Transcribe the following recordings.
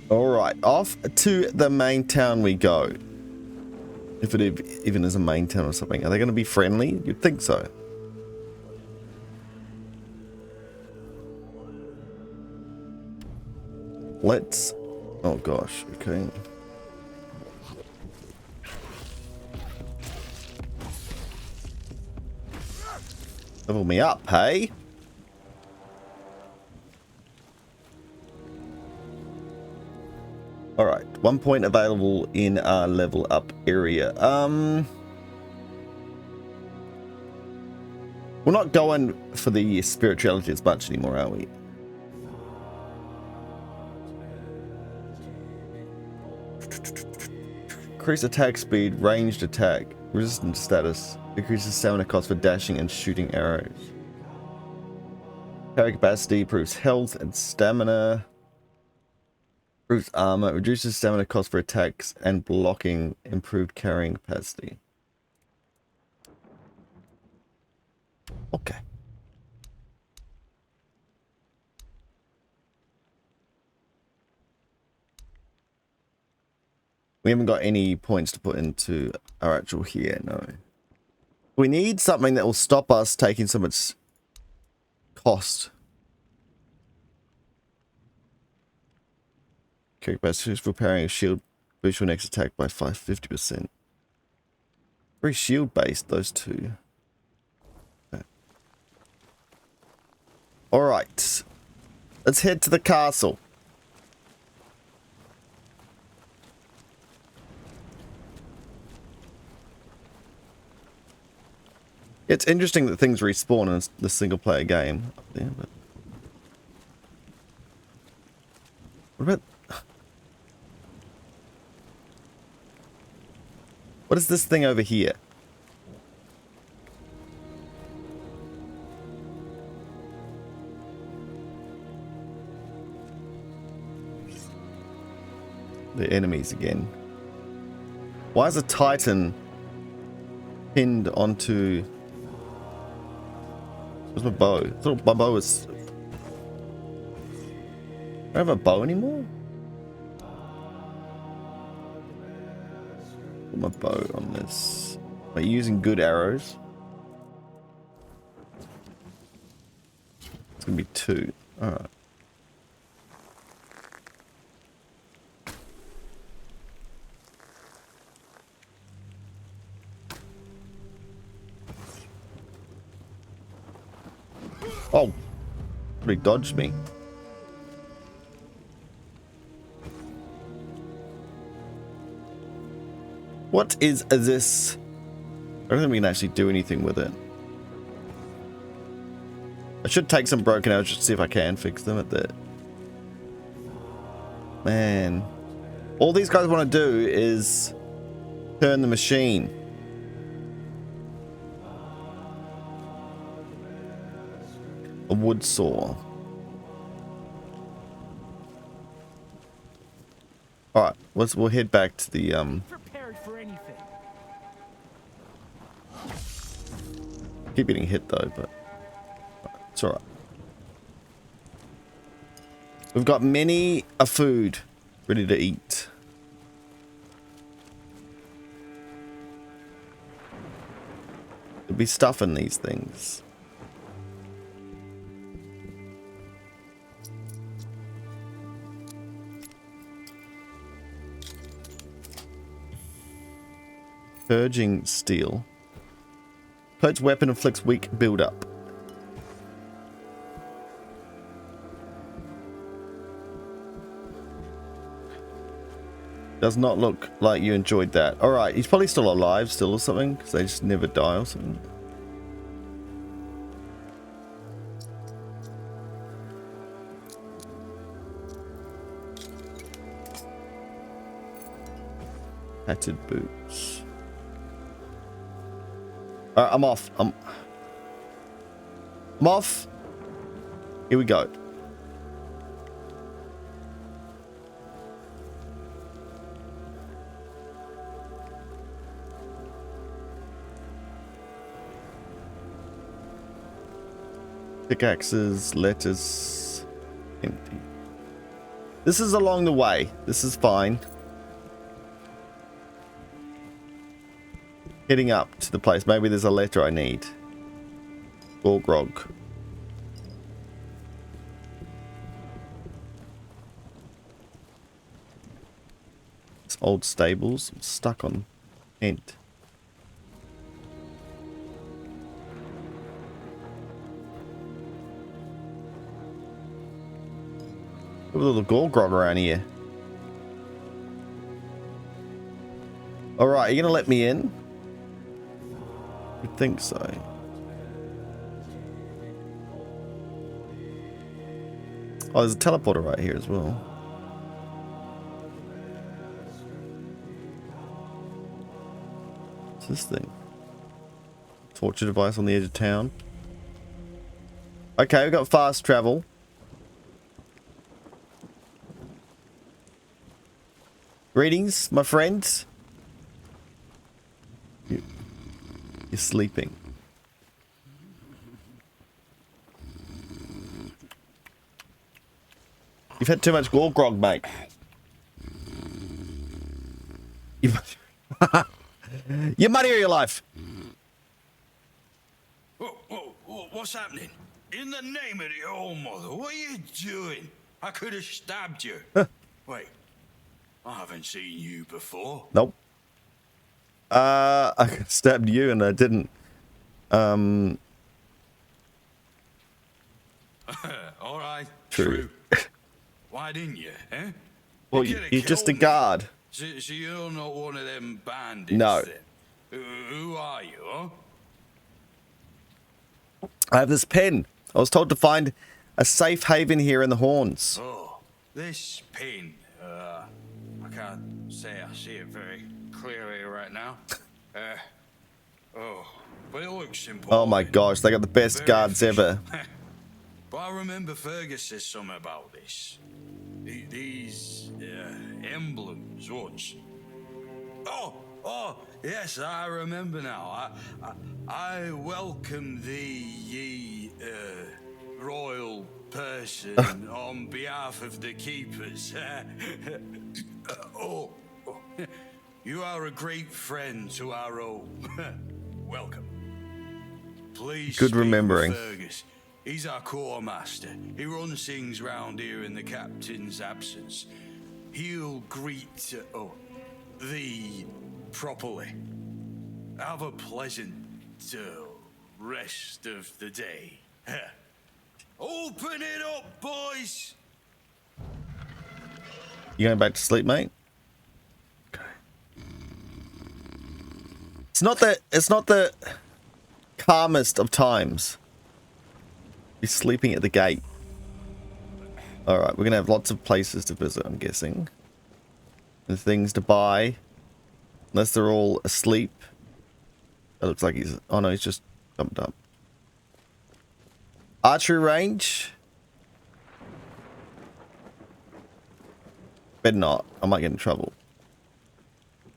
All right, off to the main town we go. If it even is a main town or something. Are they going to be friendly? You'd think so. Let's... Oh gosh, okay. Level me up, hey? Alright, 1 point available in our level up area. We're not going for the spirituality as much anymore, are we? Increase attack speed, ranged attack, resistance status, increases stamina cost for dashing and shooting arrows. Carry capacity, improves health and stamina. Improves armor, reduces stamina cost for attacks and blocking, improved carrying capacity. Okay. We haven't got any points to put into our actual here, no. We need something that will stop us taking so much cost. Okay, best is repairing a shield, boost your next attack by 50%. Very shield based, those two. Okay. Alright. Let's head to the castle. It's interesting that things respawn in the single player game up there, but what about... What is this thing over here? The enemies again. Why is a Titan pinned onto... Where's my bow? I thought my bow was... I don't have a bow anymore? Put my bow on this. Am I using good arrows? It's gonna be 2. Alright. Oh! He dodged me. What is this? I don't think we can actually do anything with it. I should take some broken arrows just to see if I can fix them at the... Man. All these guys want to do is turn the machine. A wood saw. Alright, we'll head back to the Prepared for anything. Keep getting hit though, but it's alright. We've got many a food ready to eat. There'll be stuff in these things. Purging steel. Purge weapon inflicts weak build up. Does not look like you enjoyed that. Alright, he's probably still alive still or something, because they just never die or something. Hatted boots. Alright, I'm off. I'm off. Here we go. Pickaxes, letters, empty. This is along the way. This is fine. Heading up to the place. Maybe there's a letter I need. Or grog. It's old stables. I'm stuck on tent. A little Gorgrog around here. Alright, are you gonna let me in? I think so. Oh, there's a teleporter right here as well. What's this thing? Torture device on the edge of town. Okay, we've got fast travel. Greetings, my friends. You're sleeping. You've had too much grog, mate. You're muddy of your life. What's happening? In the name of the old mother, what are you doing? I could have stabbed you. Wait. I haven't seen you before. Nope. I stabbed you and I didn't. All right. True. Why didn't you, eh? Well, you're just a guard. So you're not one of them bandits? No. Then? Who are you, huh? I have this pen. I was told to find a safe haven here in the Horns. Oh, this pin. I can't say I see it very clearly right now. But it looks important. Oh my gosh, they got the best Very guards ever. But I remember Fergus said something about this. These emblems once. Oh, yes, I remember now. I welcome thee, ye royal person, on behalf of the keepers. You are a great friend to our home. Welcome. Please. Good remembering. Fergus. He's our quartermaster. He runs things round here in the captain's absence. He'll greet thee properly. Have a pleasant rest of the day. Open it up, boys. You going back to sleep, mate? Okay. It's not the calmest of times. He's sleeping at the gate. Alright, we're gonna have lots of places to visit, I'm guessing. And things to buy. Unless they're all asleep. It looks like he's... Oh no, he's just jumped up. Archery range. Better not. I might get in trouble.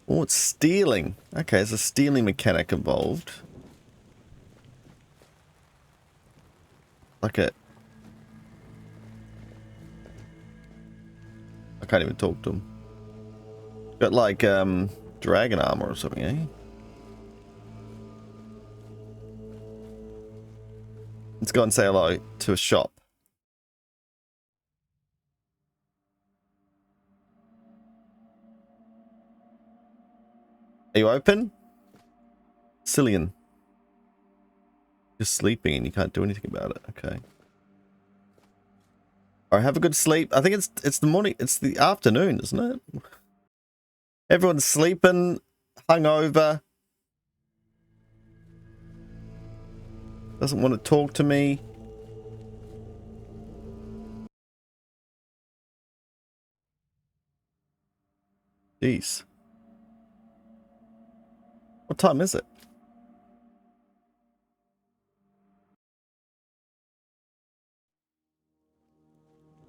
Oh, it's stealing. Okay, there's a stealing mechanic involved. Like it. I can't even talk to him. Got like dragon armor or something, eh? Let's go and say hello to a shop. Are you open? Cillian. Just sleeping and you can't do anything about it. Okay. Alright, have a good sleep. I think it's the morning. It's the afternoon, isn't it? Everyone's sleeping, hungover. Doesn't want to talk to me. Jeez. What time is it?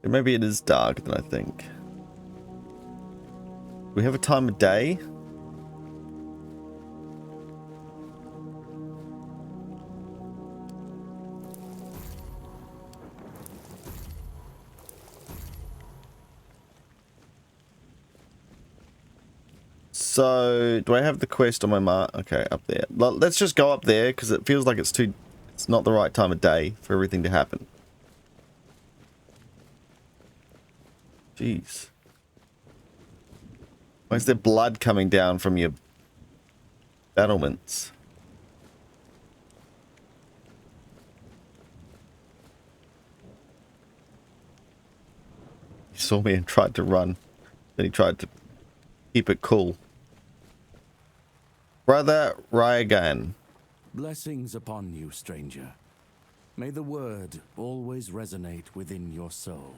Maybe it is darker than I think. We have a time of day. So, do I have the quest on my mark? Okay, up there. Let's just go up there, because it feels like it's not the right time of day for everything to happen. Jeez. Why is there blood coming down from your battlements? He saw me and tried to run. Then he tried to keep it cool. Brother Ryagan. Blessings upon you, stranger. May the word always resonate within your soul.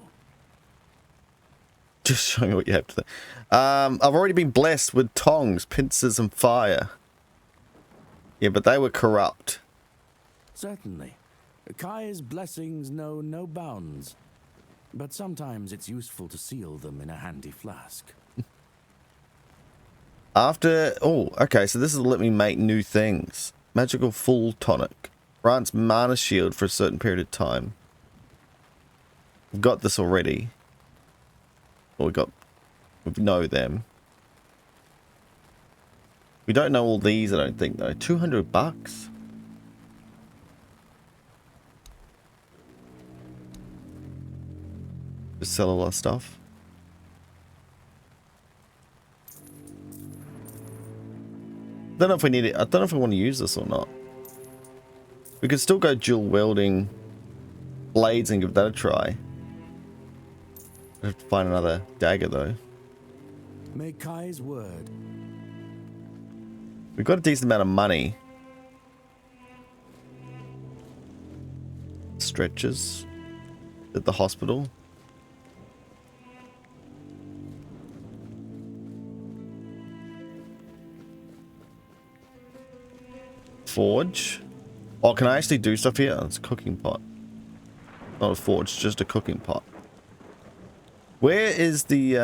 Just show me what you have to say. I've already been blessed with tongs, pincers, and fire. Yeah, but they were corrupt. Certainly. Kai's blessings know no bounds. But sometimes it's useful to seal them in a handy flask. After... Oh, okay, so this is let me make new things. Magical Full Tonic. Grants mana shield for a certain period of time. We've got this already. Or we know them. We don't know all these, I don't think, though. 200 bucks? Just sell a lot of stuff. Don't know if we need it. I don't know if we want to use this or not. We could still go dual wielding blades and give that a try. I have to find another dagger though. May Kai's word. We've got a decent amount of money. Stretches at the hospital. Forge. Oh, can I actually do stuff here? Oh, it's a cooking pot. Not a forge, just a cooking pot. Where is the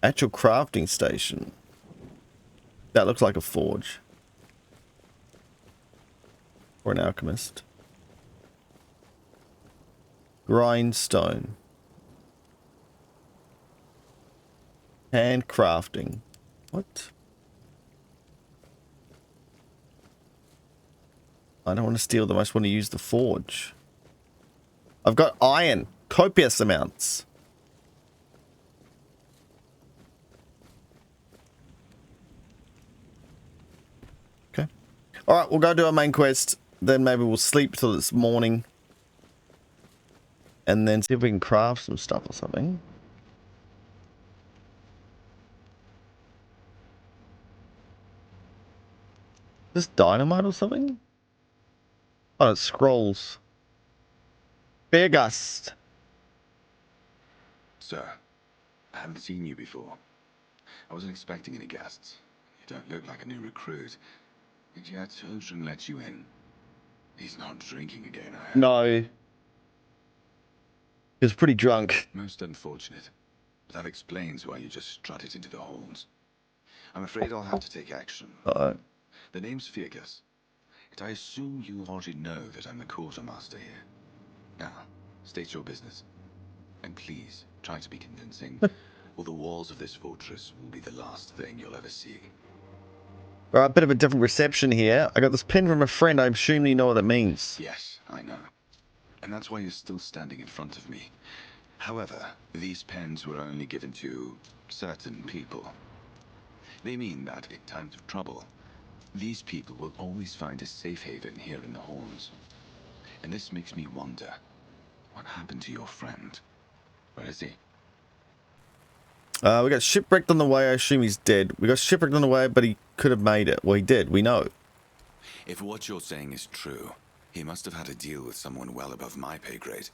actual crafting station? That looks like a forge. Or an alchemist. Grindstone. Handcrafting. What? I don't want to steal them. I just want to use the forge. I've got iron. Copious amounts. Okay. Alright, we'll go do our main quest. Then maybe we'll sleep till it's morning. And then see if we can craft some stuff or something. Is this dynamite or something? Oh, it's scrolls. Bear gust. Sir, I haven't seen you before. I wasn't expecting any guests. You don't look like a new recruit. Did you ask Ocean let you in? He's not drinking again, I hope. No. He was pretty drunk. Most unfortunate. But that explains why you just strutted into the halls. I'm afraid I'll have to take action. Uh-oh. The name's Fergus. And I assume you already know that I'm the quartermaster here. Now, state your business. And please, try to be convincing, or the walls of this fortress will be the last thing you'll ever see. Alright, a bit of a different reception here. I got this pin from a friend. I assume you know what that means. Yes, I know. And that's why you're still standing in front of me. However, these pens were only given to certain people. They mean that in times of trouble, these people will always find a safe haven here in the halls. And this makes me wonder, what happened to your friend? Where is he? We got shipwrecked on the way. I assume he's dead. We got shipwrecked on the way, but he could have made it. Well, he did. We know. If what you're saying is true, he must have had a deal with someone well above my pay grade.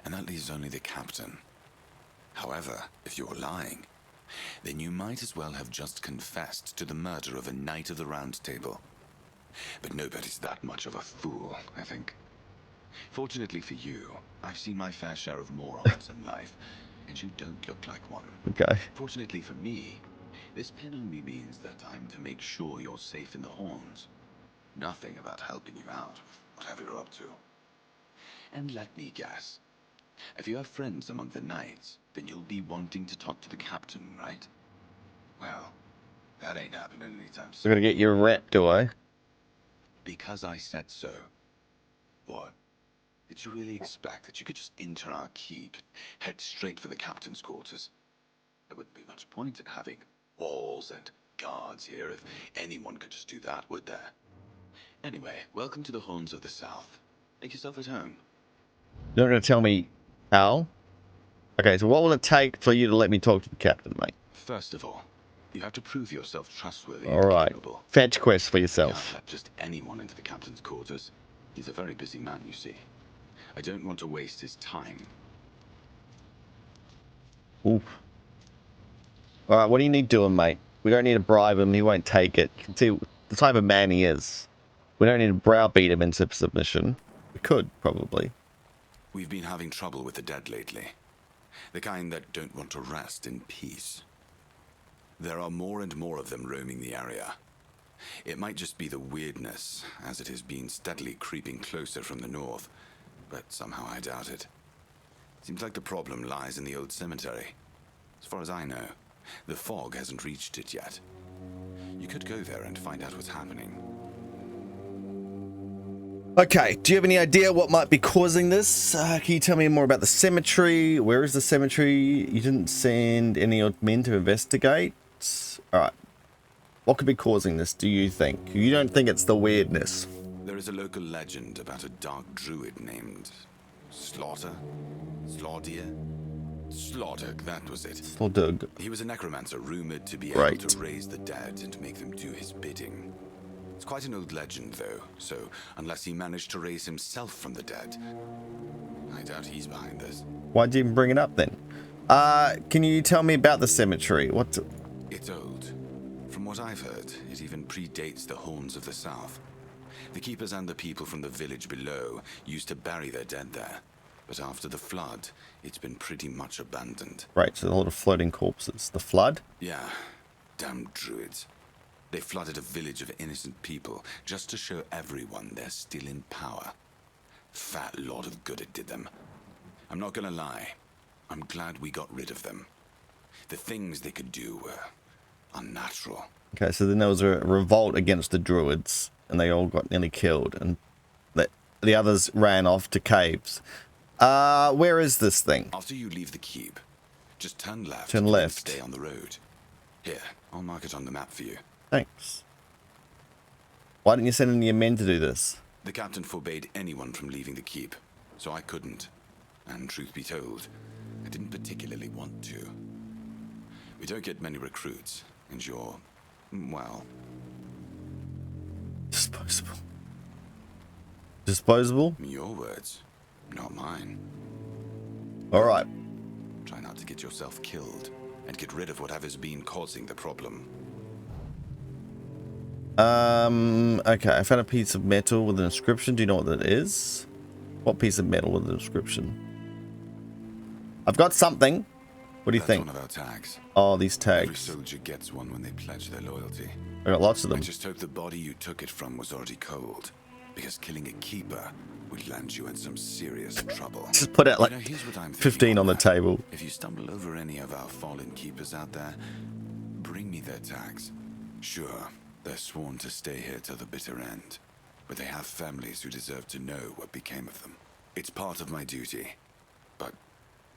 And that leaves only the captain. However, if you're lying, then you might as well have just confessed to the murder of a Knight of the Round Table. But nobody's that much of a fool, I think. Fortunately for you, I've seen my fair share of morons in life, and you don't look like one. Okay. Fortunately for me, this pen only means that I'm to make sure you're safe in the horns. Nothing about helping you out, whatever you're up to. And let me guess. If you have friends among the knights, then you'll be wanting to talk to the captain, right? Well, that ain't happening anytime So I'm soon. gonna get your rep, do I? Because I said so. What? Did you really expect that you could just enter our keep, head straight for the captain's quarters? There wouldn't be much point in having walls and guards here if anyone could just do that, would there? Anyway, welcome to the Horns of the South. Make yourself at home. You're not gonna tell me how? Okay, so what will it take for you to let me talk to the captain, mate? First of all, you have to prove yourself trustworthy All and right. capable. Fetch quest for You yourself. can't let just anyone into the captain's quarters. He's a very busy man, you see. I don't want to waste his time. Oof. All right, what do you need doing, mate? We don't need to bribe him. He won't take it. You can see the type of man he is. We don't need to browbeat him into submission. We could, probably. We've been having trouble with the dead lately. The kind that don't want to rest in peace. There are more and more of them roaming the area. It might just be the weirdness, as it has been steadily creeping closer from the north, but somehow I doubt it. Seems like the problem lies in the old cemetery. As far as I know, the fog hasn't reached it yet. You could go there and find out what's happening. Okay, do you have any idea what might be causing this? Can you tell me more about the cemetery? Where is the cemetery? You didn't send any of men to investigate? Alright. What could be causing this, do you think? You don't think it's the weirdness? There is a local legend about a dark druid named Slaughter? Slaughter, that was it. Or Doug? He was a necromancer rumored to be Right. able to raise the dead and make them do his bidding. It's quite an old legend, though, so unless he managed to raise himself from the dead, I doubt he's behind this. Why'd you even bring it up then? Can you tell me about the cemetery? What's it? It's old. From what I've heard, it even predates the Horns of the South. The keepers and the people from the village below used to bury their dead there, but after the flood, it's been pretty much abandoned. Right, so a lot of floating corpses. The flood? Yeah, damn druids. They flooded a village of innocent people just to show everyone they're still in power. Fat lot of good it did them. I'm not gonna lie, I'm glad we got rid of them. The things they could do were unnatural. Okay, so then there was a revolt against the druids, and they all got nearly killed, and the others ran off to caves. Where is this thing? After you leave the keep, just turn left. Turn and left. Stay on the road. Here, I'll mark it on the map for you. Thanks. Why didn't you send any men to do this? The captain forbade anyone from leaving the keep, so I couldn't. And truth be told, I didn't particularly want to. We don't get many recruits, and you're, well... Disposable. Disposable? Your words, not mine. Alright. Try not to get yourself killed, and get rid of whatever's been causing the problem. Okay, I found a piece of metal with an inscription. Do you know what that is? What piece of metal with an inscription? I've got something. What do you think? That's one of our tags. Oh, these Every tags. soldier gets one when they pledge their loyalty. I got lots of I them. just hope the body you took it from was already cold, because killing a keeper would land you in some serious trouble. Just put out like You know, here's what I'm thinking 15 on the that. table. If you stumble over any of our fallen keepers out there, bring me their tags. Sure, they're sworn to stay here till the bitter end, but they have families who deserve to know what became of them. It's part of my duty, but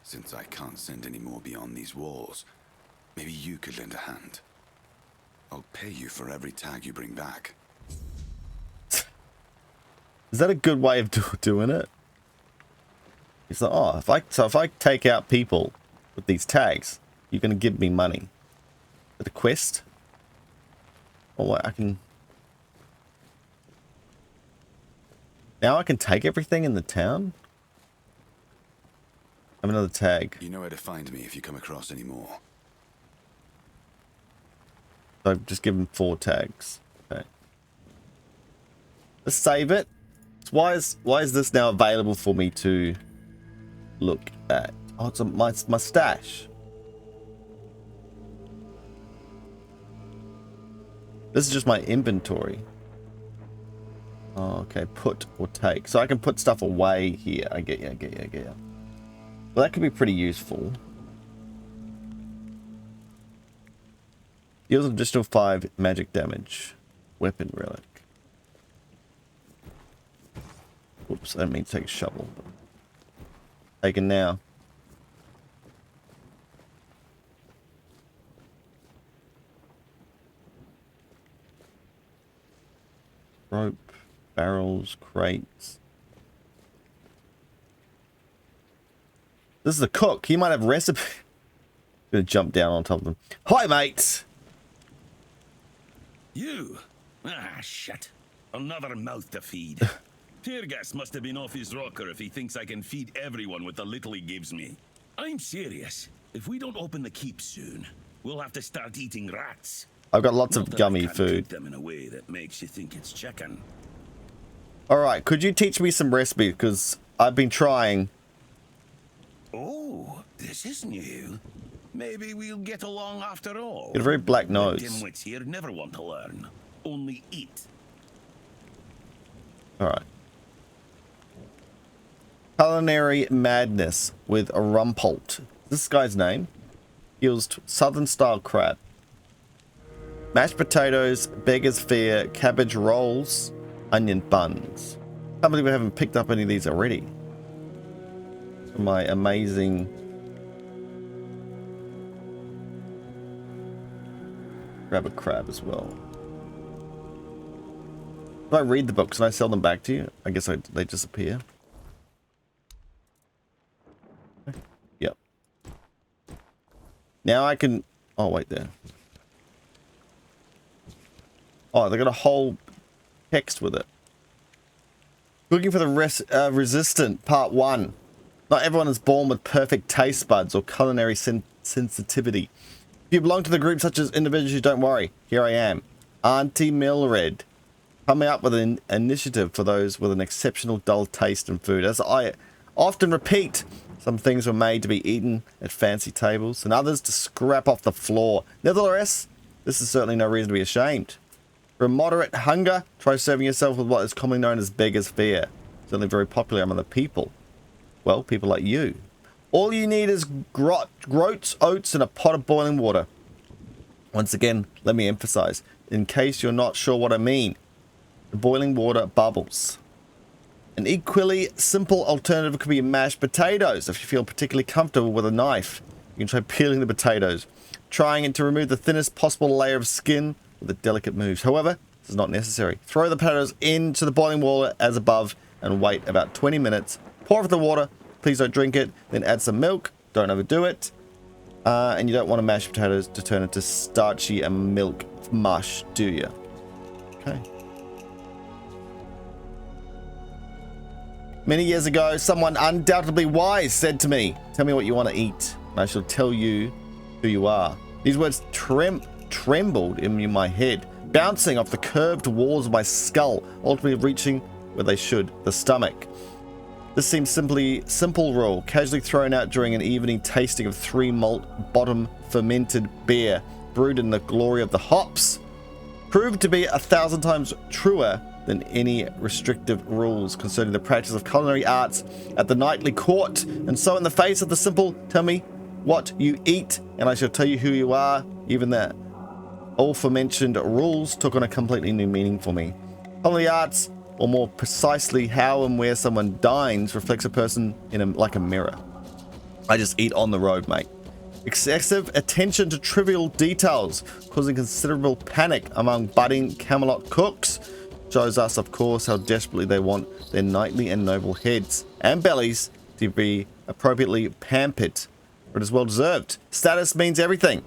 since I can't send any more beyond these walls, maybe you could lend a hand. I'll pay you for every tag you bring back. Is that a good way of doing it? It's like, oh, if I take out people with these tags, you're gonna give me money. For the quest? Oh, wait, I can. Now I can take everything in the town? I have another tag. You know where to find me if you come across any more. So I've just given 4 tags. Okay. Let's save it. So why is this now available for me to look at? Oh, it's my stash. This is just my inventory. Oh, okay, put or take. So I can put stuff away here. I get you. Well, that could be pretty useful. Deals an additional 5 magic damage. Weapon relic. Whoops, I didn't mean to take a shovel. Taken now. Rope, barrels, crates. This is the cook. He might have recipe. Gonna jump down on top of them. Hi, mates. You? Ah, shit. Another mouth to feed. Teargas must have been off his rocker if he thinks I can feed everyone with the little he gives me. I'm serious. If we don't open the keep soon, we'll have to start eating rats. I've got lots Not of that I gummy can't food. cook them in a way that makes you think it's chicken. Alright, could you teach me some recipes? Because I've been trying. Oh, this is new. Maybe we'll get along after all. You got a very black The nose. dimwits here never want to learn. Only eat. Alright. Culinary Madness with a Rumpult. This guy's name. Heals Southern style crab. Mashed potatoes, beggar's fare, cabbage rolls, onion buns. Can't believe we haven't picked up any of these already. My amazing... Grab a crab as well. If I read the books and I sell them back to you, I guess they disappear. Yep. Now I can... Oh, wait there. Oh, they got a whole text with it. Looking for the resistant, part 1. Not everyone is born with perfect taste buds or culinary sensitivity. If you belong to the group such as individuals, don't worry. Here I am. Auntie Milred. Coming up with an initiative for those with an exceptional dull taste in food. As I often repeat, some things were made to be eaten at fancy tables and others to scrap off the floor. Nevertheless, this is certainly no reason to be ashamed. For a moderate hunger, try serving yourself with what is commonly known as beggar's fare. Certainly very popular among the people. Well, people like you. All you need is groats, oats, and a pot of boiling water. Once again, let me emphasize, in case you're not sure what I mean, the boiling water bubbles. An equally simple alternative could be mashed potatoes. If you feel particularly comfortable with a knife, you can try peeling the potatoes, trying to remove the thinnest possible layer of skin with the delicate moves. However, this is not necessary. Throw the potatoes into the boiling water as above and wait about 20 minutes. Pour off the water. Please don't drink it. Then add some milk. Don't overdo it. And you don't want to mash potatoes to turn into starchy and milk mush, do you? Okay. Many years ago, someone undoubtedly wise said to me, "Tell me what you want to eat, and I shall tell you who you are." These words trembled in my head, bouncing off the curved walls of my skull, ultimately reaching where they should, the stomach. This seems simple rule, casually thrown out during an evening tasting of 3 malt bottom fermented beer, brewed in the glory of the hops, proved to be 1,000 times truer than any restrictive rules concerning the practice of culinary arts at the knightly court. And so in the face of the simple, tell me what you eat, and I shall tell you who you are, even that all aforementioned rules took on a completely new meaning for me. Culinary arts, or more precisely how and where someone dines, reflects a person in like a mirror. I just eat on the road, mate. Excessive attention to trivial details, causing considerable panic among budding Camelot cooks, shows us, of course, how desperately they want their knightly and noble heads and bellies to be appropriately pampered. But it is well deserved. Status means everything.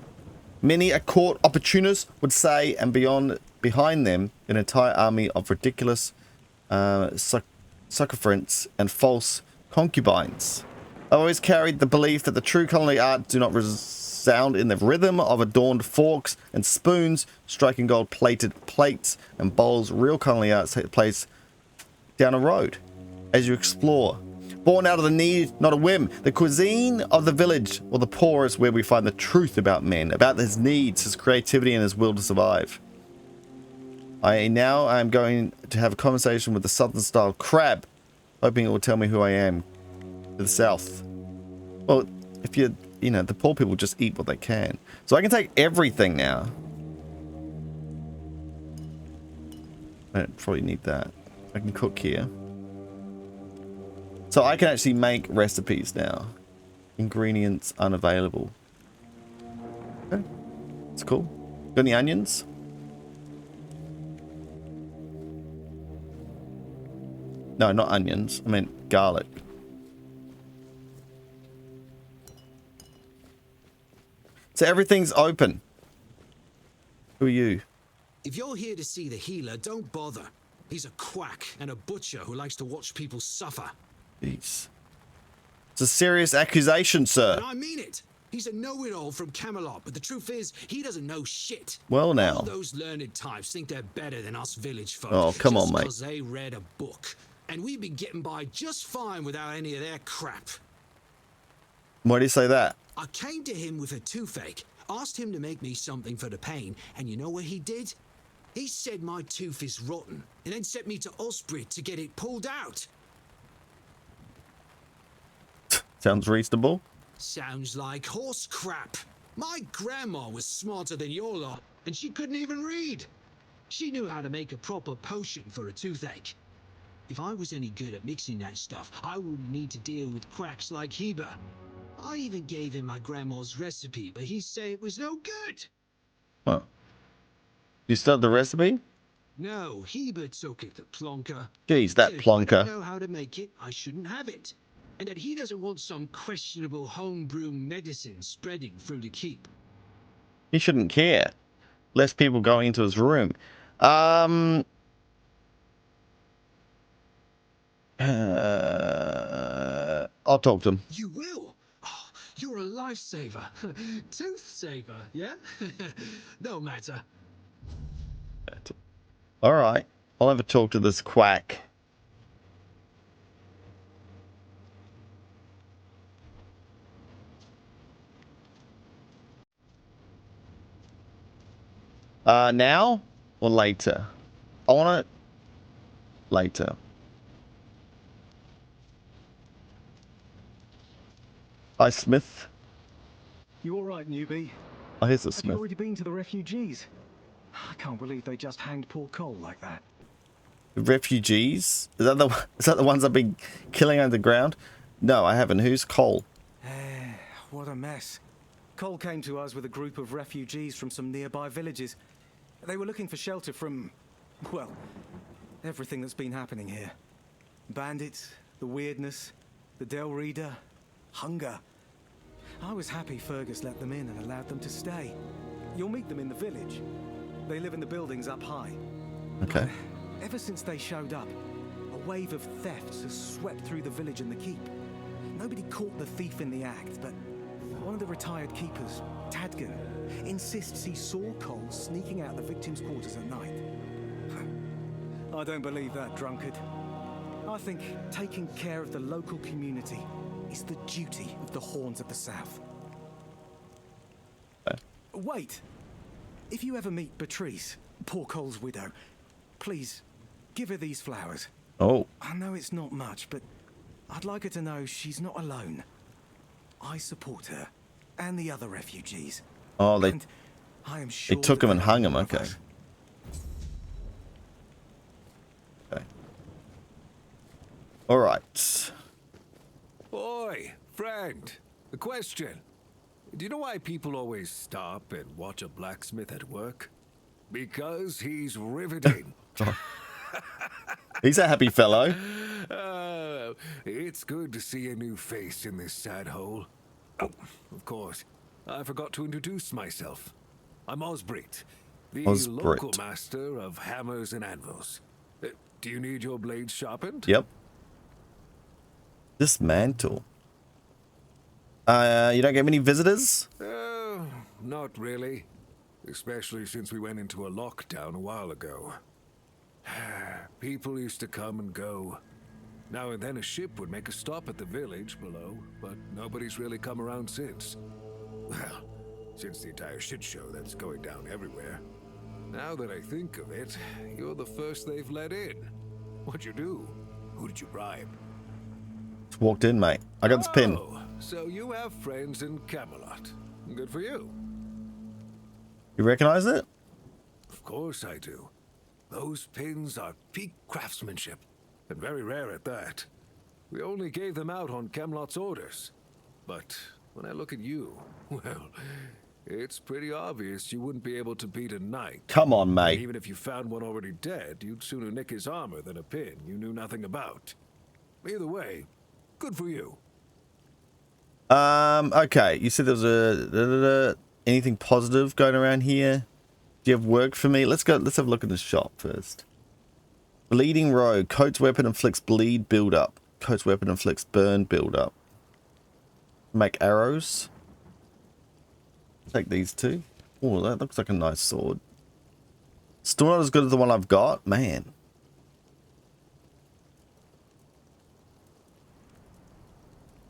Many a court opportunist would say, and behind them, an entire army of ridiculous sycophants and false concubines. I've always carried the belief that the true culinary arts do not resound in the rhythm of adorned forks and spoons, striking gold-plated plates and bowls. Real culinary arts take place down a road as you explore. Born out of the need, not a whim. The cuisine of the village or the poor is where we find the truth about men, about his needs, his creativity, and his will to survive. I am going to have a conversation with the southern-style crab, hoping it will tell me who I am. To the south. Well, if the poor people just eat what they can. So I can take everything now. I probably need that. I can cook here. So I can actually make recipes now. Ingredients unavailable. Okay. That's cool. Got any onions? No, not onions. I meant garlic. So everything's open. Who are you? If you're here to see the healer, don't bother. He's a quack and a butcher who likes to watch people suffer. Jeez. It's a serious accusation, sir. And I mean it. He's a know-it-all from Camelot, but the truth is, he doesn't know shit. Well, now. All those learned types think they're better than us village folk. Oh, come on, mate. Just 'cause they read a book. And we've been getting by just fine without any of their crap. Why do you say that? I came to him with a toothache, asked him to make me something for the pain, and you know what he did? He said my tooth is rotten, and then sent me to Osprey to get it pulled out. Sounds reasonable. Sounds like horse crap. My grandma was smarter than your lot, and she couldn't even read. She knew how to make a proper potion for a toothache. If I was any good at mixing that stuff, I wouldn't need to deal with quacks like Heber. I even gave him my grandma's recipe, but he said it was no good. Huh. You start the recipe? No, Heber took it, the plonker. Jeez, that Said if I plonker. don't know how to make it, I shouldn't have it. And that he doesn't want some questionable homebrew medicine spreading through the keep. He shouldn't care. Less people going into his room. I'll talk to him. You will? Oh, you're a lifesaver. Tooth saver, yeah? No matter. All right. I'll have a talk to this quack. Now or later? I want it later. Hi, Smith. You all right, newbie? Oh, here's the Have you Smith. already been to the refugees? I can't believe they just hanged poor Cole like that. The refugees? Is that the ones I've been killing underground? No, I haven't. Who's Cole? What a mess. Cole came to us with a group of refugees from some nearby villages. They were looking for shelter from, well, everything that's been happening here. Bandits, the weirdness, the Del Reader, hunger. I was happy Fergus let them in and allowed them to stay. You'll meet them in the village. They live in the buildings up high. Okay. Ever since they showed up, a wave of thefts has swept through the village and the keep. Nobody caught the thief in the act, but one of the retired keepers, Tadgan, insists he saw Cole sneaking out the victims' quarters at night. I don't believe that, drunkard. I think taking care of the local community is the duty of the Horns of the South. Wait! If you ever meet Beatrice, poor Cole's widow, please, give her these flowers. Oh. I know it's not much, but I'd like her to know she's not alone. I support her and the other refugees. Oh, they And I am sure took him and hung him. Okay. us. Okay. All right. Oi, friend. A question. Do you know why people always stop and watch a blacksmith at work? Because he's riveting. He's a happy fellow. Oh, it's good to see a new face in this sad hole. Oh, of course, I forgot to introduce myself. I'm Osbrit, the Osbrit. local master of hammers and anvils. Do you need your blades sharpened? Yep. Dismantle. You don't get many visitors? Not really. Especially since we went into a lockdown a while ago. People used to come and go. Now and then a ship would make a stop at the village below, but nobody's really come around since. Well, since the entire shit show that's going down everywhere. Now that I think of it, you're the first they've let in. What'd you do? Who did you bribe? Just walked in, mate. I got this pin. Oh, so you have friends in Camelot. Good for you. You recognize it? Of course I do. Those pins are peak craftsmanship, and very rare at that. We only gave them out on Camelot's orders. But when I look at you, well, it's pretty obvious you wouldn't be able to beat a knight. Come on, And mate. even if you found one already dead, you'd sooner nick his armor than a pin you knew nothing about. Either way, good for you. Okay. You said there was anything positive going around here? Do you have work for me? Let's have a look at the shop first. Bleeding Rogue. Coat's weapon inflicts bleed build-up. Coat's weapon inflicts burn build-up. Make arrows. Take these two. Oh, that looks like a nice sword. Still not as good as the one I've got. Man.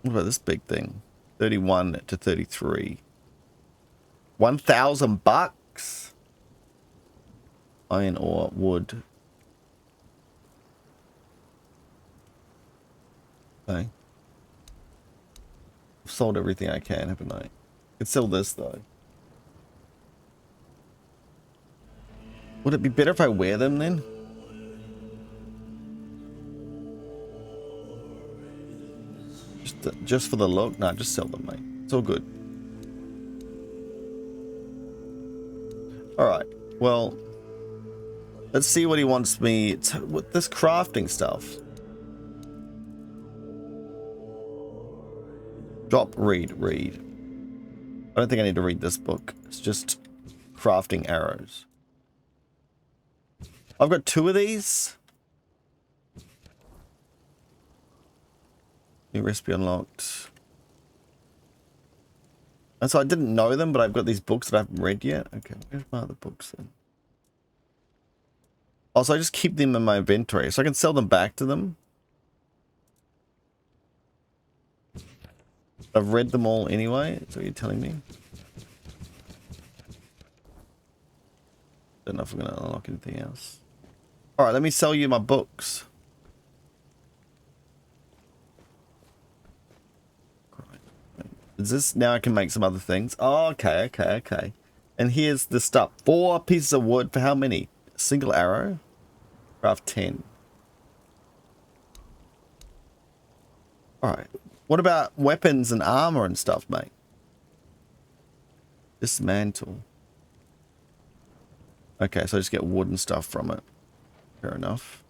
What about this big thing? 31 to 33. 1,000 bucks. Iron ore, wood. Okay. I've sold everything I can, haven't I? Could sell this though. Would it be better if I wear them then? Just for the look? Nah, just sell them, mate. It's all good. Alright, well, let's see what he wants me to, with this crafting stuff. Drop, read. I don't think I need to read this book. It's just crafting arrows. I've got 2 of these. New recipe unlocked. And so I didn't know them, but I've got these books that I haven't read yet. Okay, where's my other books then? Also, I just keep them in my inventory, so I can sell them back to them. I've read them all anyway, so you're telling me? Don't know if I'm going to unlock anything else. Alright, let me sell you my books. Is this now I can make some other things? Oh, okay. And here's the stuff. 4 pieces of wood for how many? A single arrow? Craft 10. Alright. What about weapons and armor and stuff, mate? Dismantle. Okay, so I just get wood and stuff from it. Fair enough.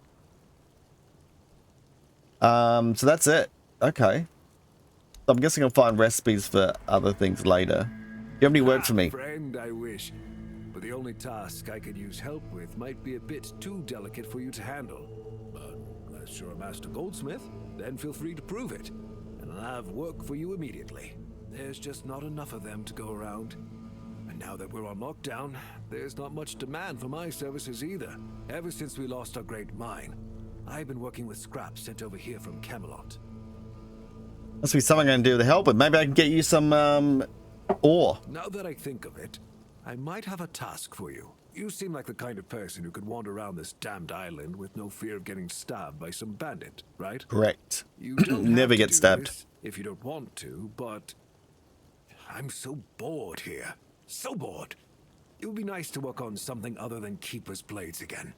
So that's it. Okay. So I'm guessing I'll find recipes for other things later. Do you have any work for me? Friend, I wish. But the only task I could use help with might be a bit too delicate for you to handle. But unless you're a master goldsmith, then feel free to prove it. And I'll have work for you immediately. There's just not enough of them to go around. And now that we're on lockdown, there's not much demand for my services either. Ever since we lost our great mine, I've been working with scraps sent over here from Camelot. Must be something I can do to help it. Maybe I can get you some ore. Now that I think of it, I might have a task for you. You seem like the kind of person who could wander around this damned island with no fear of getting stabbed by some bandit, right? Correct. You don't Never have to get do stabbed. this if you don't want to, but I'm so bored here. So bored. It would be nice to work on something other than Keeper's Blades again.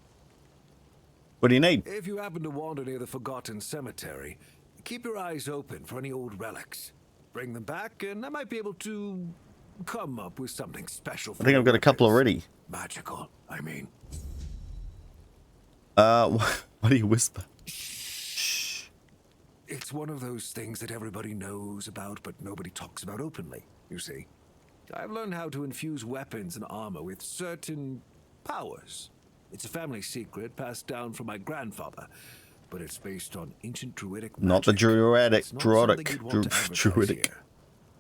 What do you need? If you happen to wander near the Forgotten Cemetery, keep your eyes open for any old relics. Bring them back, and I might be able to come up with something special for I think I've got a couple already. Magical, I mean. What do you whisper? It's one of those things that everybody knows about, but nobody talks about openly, you see. I've learned how to infuse weapons and armor with certain powers. It's a family secret passed down from my grandfather, but it's based on ancient druidic magic. Not the druidic. It's not something you'd want to advertise Druidic. here.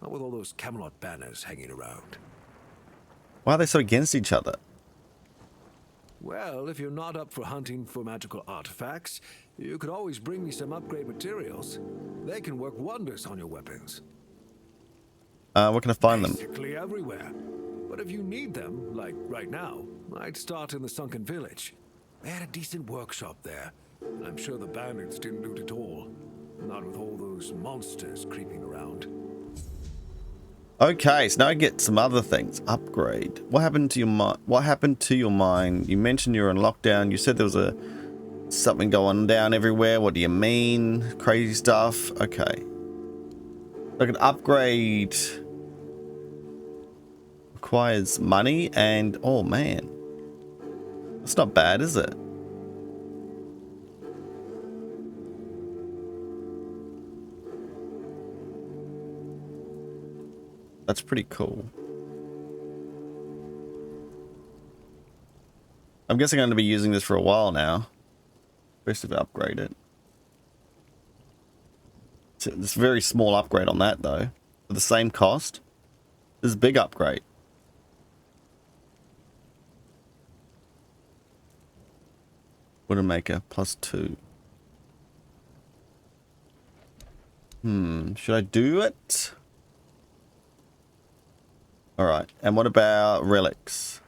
Not with all those Camelot banners hanging around. Why are they so against each other? Well, if you're not up for hunting for magical artifacts, you could always bring me some upgrade materials. They can work wonders on your weapons. Where can I find them? Basically everywhere. But if you need them, like right now, I'd start in the sunken village. They had a decent workshop there. I'm sure the bandits didn't loot it all. Not with all those monsters creeping around. Okay, so now I get some other things. Upgrade. What happened to your mine? What happened to your mine? You mentioned you were on lockdown. You said there was something going down everywhere. What do you mean? Crazy stuff. Okay. I can upgrade. Requires money and oh man, that's not bad, is it? That's pretty cool. I'm guessing I'm going to be using this for a while now. Best if I upgrade it. It's a very small upgrade on that though. For the same cost. This is a big upgrade. Widowmaker +2. Should I do it? Alright, and what about relics?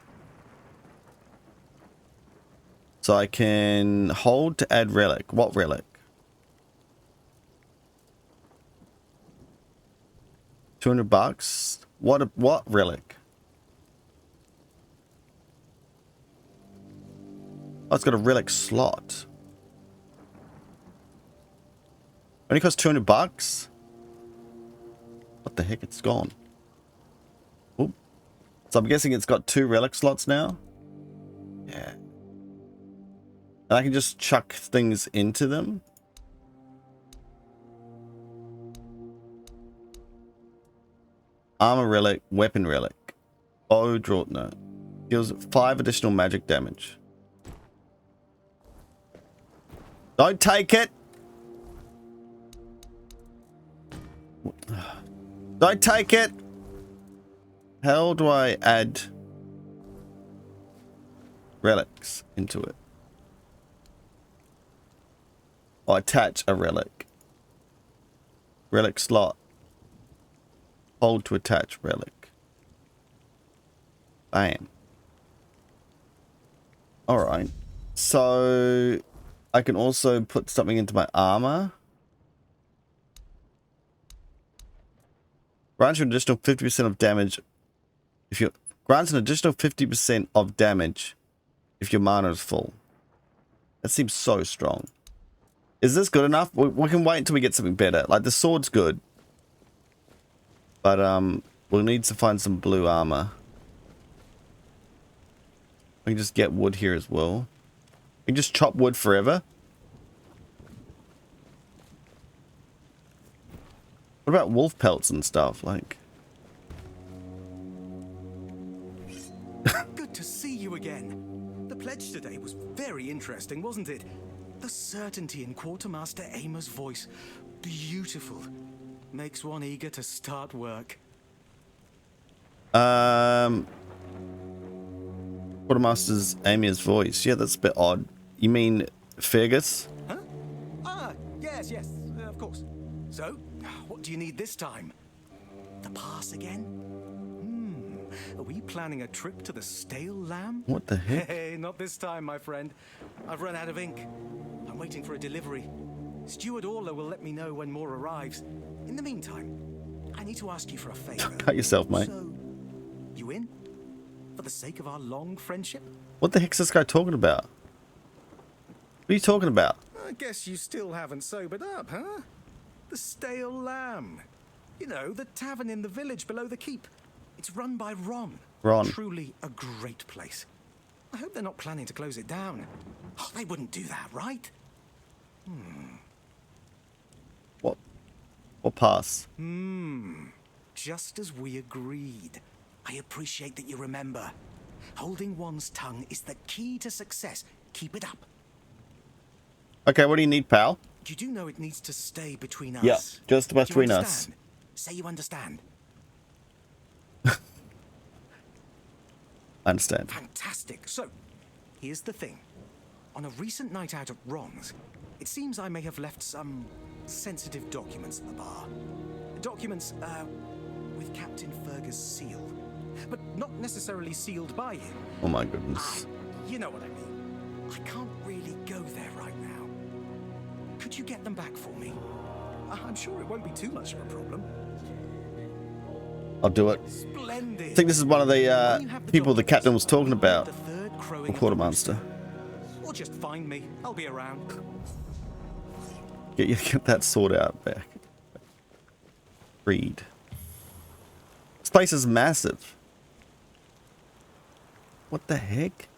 So I can hold to add relic. What relic? 200 bucks? What relic? Oh, it's got a relic slot. Only costs 200 bucks? What the heck? It's gone. Oop. So I'm guessing it's got 2 relic slots now? Yeah. And I can just chuck things into them? Armor relic, weapon relic. Bow draw, no. Deals 5 additional magic damage. Don't take it! Don't take it! How do I add relics into it? Oh, attach a relic. Relic slot. Hold to attach relic. Bam. Alright. So I can also put something into my armor. Grants an additional 50% of damage if you grants an additional 50% of damage if your mana is full. That seems so strong. Is this good enough? We can wait until we get something better. Like the sword's good. But we'll need to find some blue armor. We can just get wood here as well. We can just chop wood forever. What about wolf pelts and stuff? Like, Good to see you again. The pledge today was very interesting, wasn't it? The certainty in Quartermaster Aimer's voice. Beautiful. Makes one eager to start work. Quartermaster's Aimer's voice. Yeah, that's a bit odd. You mean Fergus? Huh? Ah, yes, of course. So, what do you need this time? The pass again? Are we planning a trip to the Stale Lamb? What the heck? Hey, not this time, my friend. I've run out of ink. I'm waiting for a delivery. Steward Orla will let me know when more arrives. In the meantime, I need to ask you for a favor. Cut yourself, mate. So, you in? For the sake of our long friendship? What the heck's this guy talking about? What are you talking about? I guess you still haven't sobered up, huh? The Stale Lamb. You know, the tavern in the village below the keep. It's run by Ron. Ron. Truly a great place. I hope they're not planning to close it down. Oh, they wouldn't do that, right? What pass? Just as we agreed. I appreciate that you remember. Holding one's tongue is the key to success. Keep it up. Okay, what do you need, pal? You do know it needs to stay between us. Yeah, just Do you between us. understand? Say you understand. I understand. Fantastic. So, here's the thing. On a recent night out at Ron's, it seems I may have left some sensitive documents at the bar. Documents, with Captain Fergus' seal. But not necessarily sealed by him. Oh my goodness. You know what I mean. I can't really go there right now. Could you get them back for me? I'm sure it won't be too much of a problem. I'll do it. Splendid. I think this is one of the When you have the people the doctor captain was talking about. the third crowing The of quartermaster. rooster. Or just find me. I'll be around. Get that sword out back. Read. This place is massive. What the heck?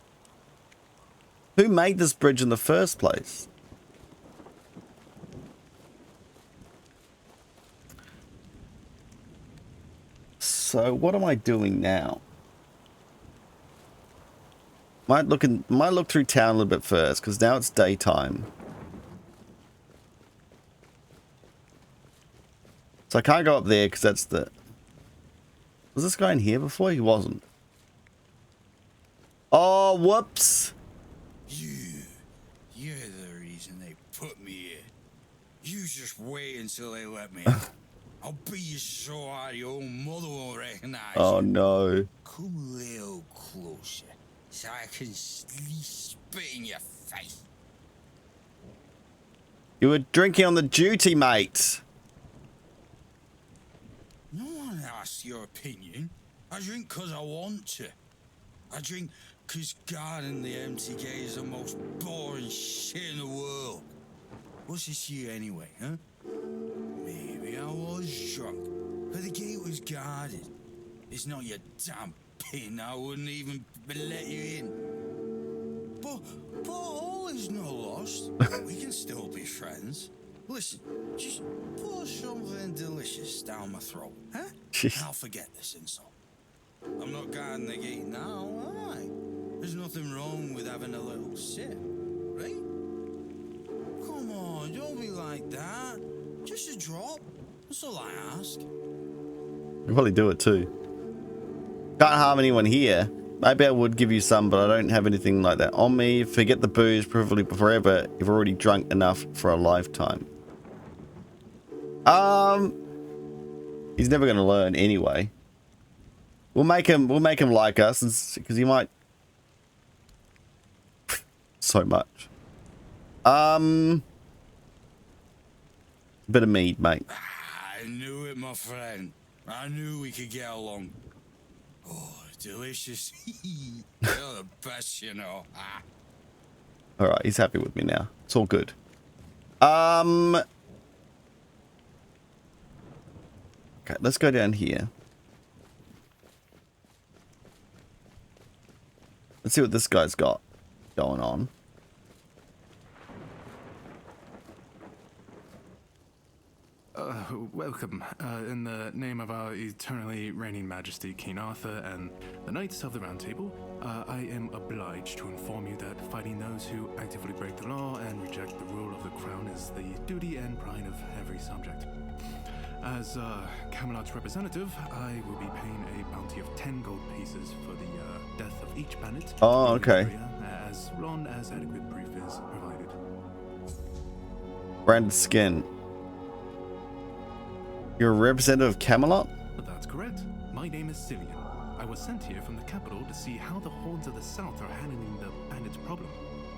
Who made this bridge in the first place? So what am I doing now? Might look through town a little bit first, because now it's daytime. So I can't go up there because that's the... Was this guy in here before? He wasn't. Oh, whoops. You're the reason they put me here. You just wait until they let me out. I'll beat you so hard your own mother won't recognize Oh, you. no. Come a little closer so I can spit in your face. You were drinking on the duty, mate. No one asks your opinion. I drink 'cause I want to. I drink 'cause guarding the MTK is the most boring shit in the world. What's this here anyway, huh? Maybe I was drunk, but the gate was guarded. It's not your damn pin. I wouldn't even let you in. But all is not lost. We can still be friends. Listen, just pour something delicious down my throat, huh? Jeez. And I'll forget this insult. I'm not guarding the gate now, am I? There's nothing wrong with having a little sip, right? Come on, don't be like that. Just a drop. That's all I ask. You'll probably do it too. Can't harm anyone here. Maybe I would give you some, but I don't have anything like that on me. Forget the booze, preferably forever. You've already drunk enough for a lifetime. He's never gonna learn anyway. We'll make him like us, because he might. So much. Bit of mead, mate. I knew it, my friend. I knew we could get along. Oh, delicious. You're the best, you know. Alright, he's happy with me now. It's all good. Okay, let's go down here. Let's see what this guy's got going on. Welcome. In the name of our eternally reigning majesty, King Arthur, and the Knights of the Round Table, I am obliged to inform you that fighting those who actively break the law and reject the rule of the crown is the duty and pride of every subject. As Camelot's representative, I will be paying a bounty of 10 gold pieces for the death of each bandit. Oh, okay. As long as adequate proof is provided. Branded skin. You're a representative of Camelot? That's correct. My name is Cillian. I was sent here from the capital to see how the hordes of the south are handling the bandits' problem,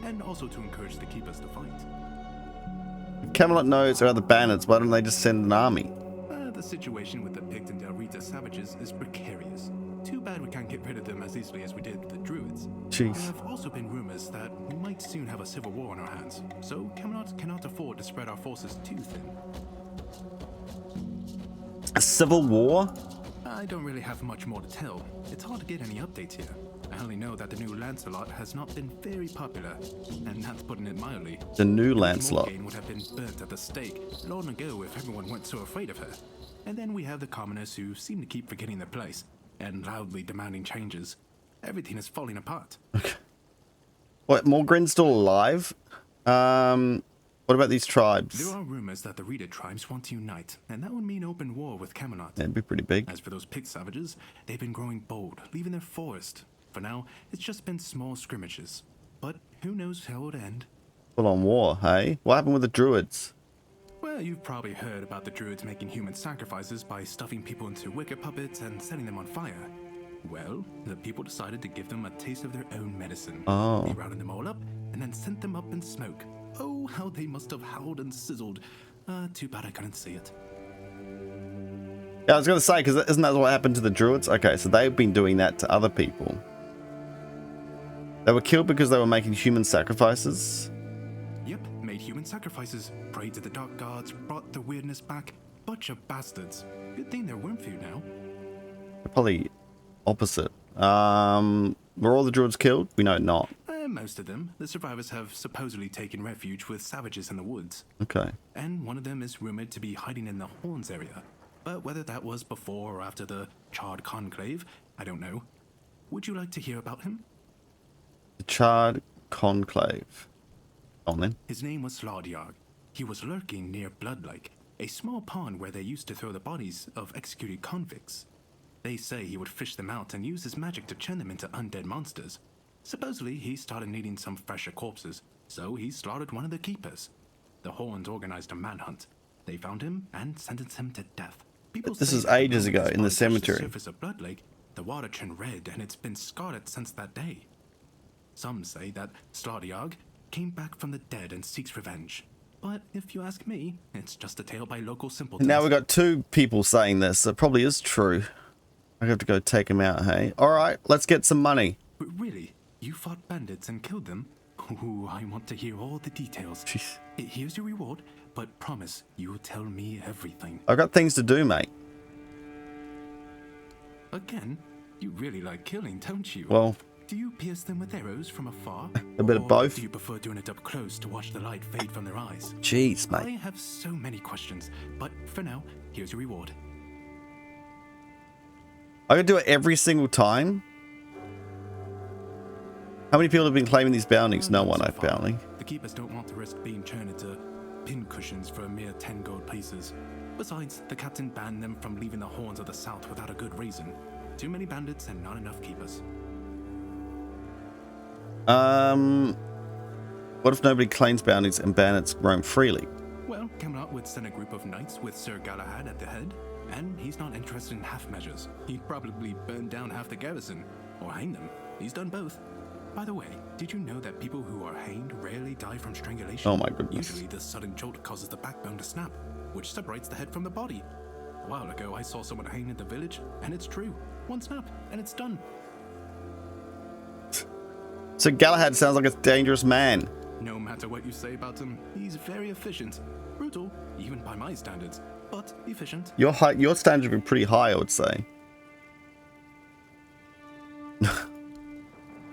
and also to encourage the keepers to fight. If Camelot knows about the bandits, why don't they just send an army? The situation with the Pict and Del Rita savages is precarious. Too bad we can't get rid of them as easily as we did the Druids. Jeez. There have also been rumors that we might soon have a civil war on our hands, so Camelot cannot afford to spread our forces too thin. A civil war? I don't really have much more to tell. It's hard to get any updates here. I only know that the new Lancelot has not been very popular, and that's putting it mildly. The new Lancelot. Morgaine would have been burnt at the stake long ago if everyone weren't so afraid of her. And then we have the commoners who seem to keep forgetting their place and loudly demanding changes. Everything is falling apart. What, Morgaine's still alive? What about these tribes? There are rumors that the Rita tribes want to unite, and that would mean open war with Camelot. That'd be pretty big. As for those Pict savages, they've been growing bold, leaving their forest. For now, it's just been small skirmishes. But who knows how it'll end. Full on war, hey? What happened with the Druids? Well, you've probably heard about the Druids making human sacrifices by stuffing people into wicker puppets and setting them on fire. Well, the people decided to give them a taste of their own medicine. Oh. They rounded them all up and then sent them up in smoke. Oh, how they must have howled and sizzled. Too bad I couldn't see it. Yeah, I was going to say, because isn't that what happened to the druids? Okay, so they've been doing that to other people. They were killed because they were making human sacrifices. Yep, made human sacrifices, prayed to the dark gods, brought the weirdness back. Bunch of bastards. Good thing they're worm food now. Probably opposite. Were all the druids killed? We know not. Most of them. The survivors have supposedly taken refuge with savages in the woods. Okay. And one of them is rumored to be hiding in the Horns area. But whether that was before or after the Charred Conclave, I don't know. Would you like to hear about him? The Charred Conclave. On then. His name was Slaudyarg. He was lurking near Blood Lake, a small pond where they used to throw the bodies of executed convicts. They say he would fish them out and use his magic to turn them into undead monsters. Supposedly, he started needing some fresher corpses, so he slaughtered one of the keepers. The Horns organized a manhunt. They found him and sentenced him to death. People This say is that ages when ago his in the body touched cemetery. The surface of Blood Lake, the water turned red, and it's been scarred since that day. Some say that Slaudyarg came back from the dead and seeks revenge. But if you ask me, it's just a tale by local simpletons. Now we've got two people saying this. So it probably is true. I have to go take him out, hey? Alright, let's get some money. Really? You fought bandits and killed them? Ooh, I want to hear all the details. Jeez. Here's your reward, but promise you'll tell me everything. I've got things to do, mate. Again, you really like killing, don't you? Well, do you pierce them with arrows from afar? a bit of both. Do you prefer doing it up close to watch the light fade from their eyes? Jeez, I mate. have so many questions, but for now, here's your reward. I could do it every single time. How many people have been claiming these bounties? No one, apparently. The keepers don't want to risk being turned into pincushions for a mere 10 gold pieces. Besides, the captain banned them from leaving the Horns of the South without a good reason. Too many bandits and not enough keepers. What if nobody claims bounties and bandits roam freely? Well, Camelot would send a group of knights with Sir Galahad at the head, and he's not interested in half measures. He'd probably burn down half the garrison, or hang them. He's done both. By the way, did you know that people who are hanged rarely die from strangulation? Oh my goodness. Usually the sudden jolt causes the backbone to snap, which separates the head from the body. A while ago, I saw someone hanged in the village, and it's true. One snap, and it's done. So Galahad sounds like a dangerous man. No matter what you say about him, he's very efficient. Brutal, even by my standards, but efficient. Your standards would be pretty high, I would say.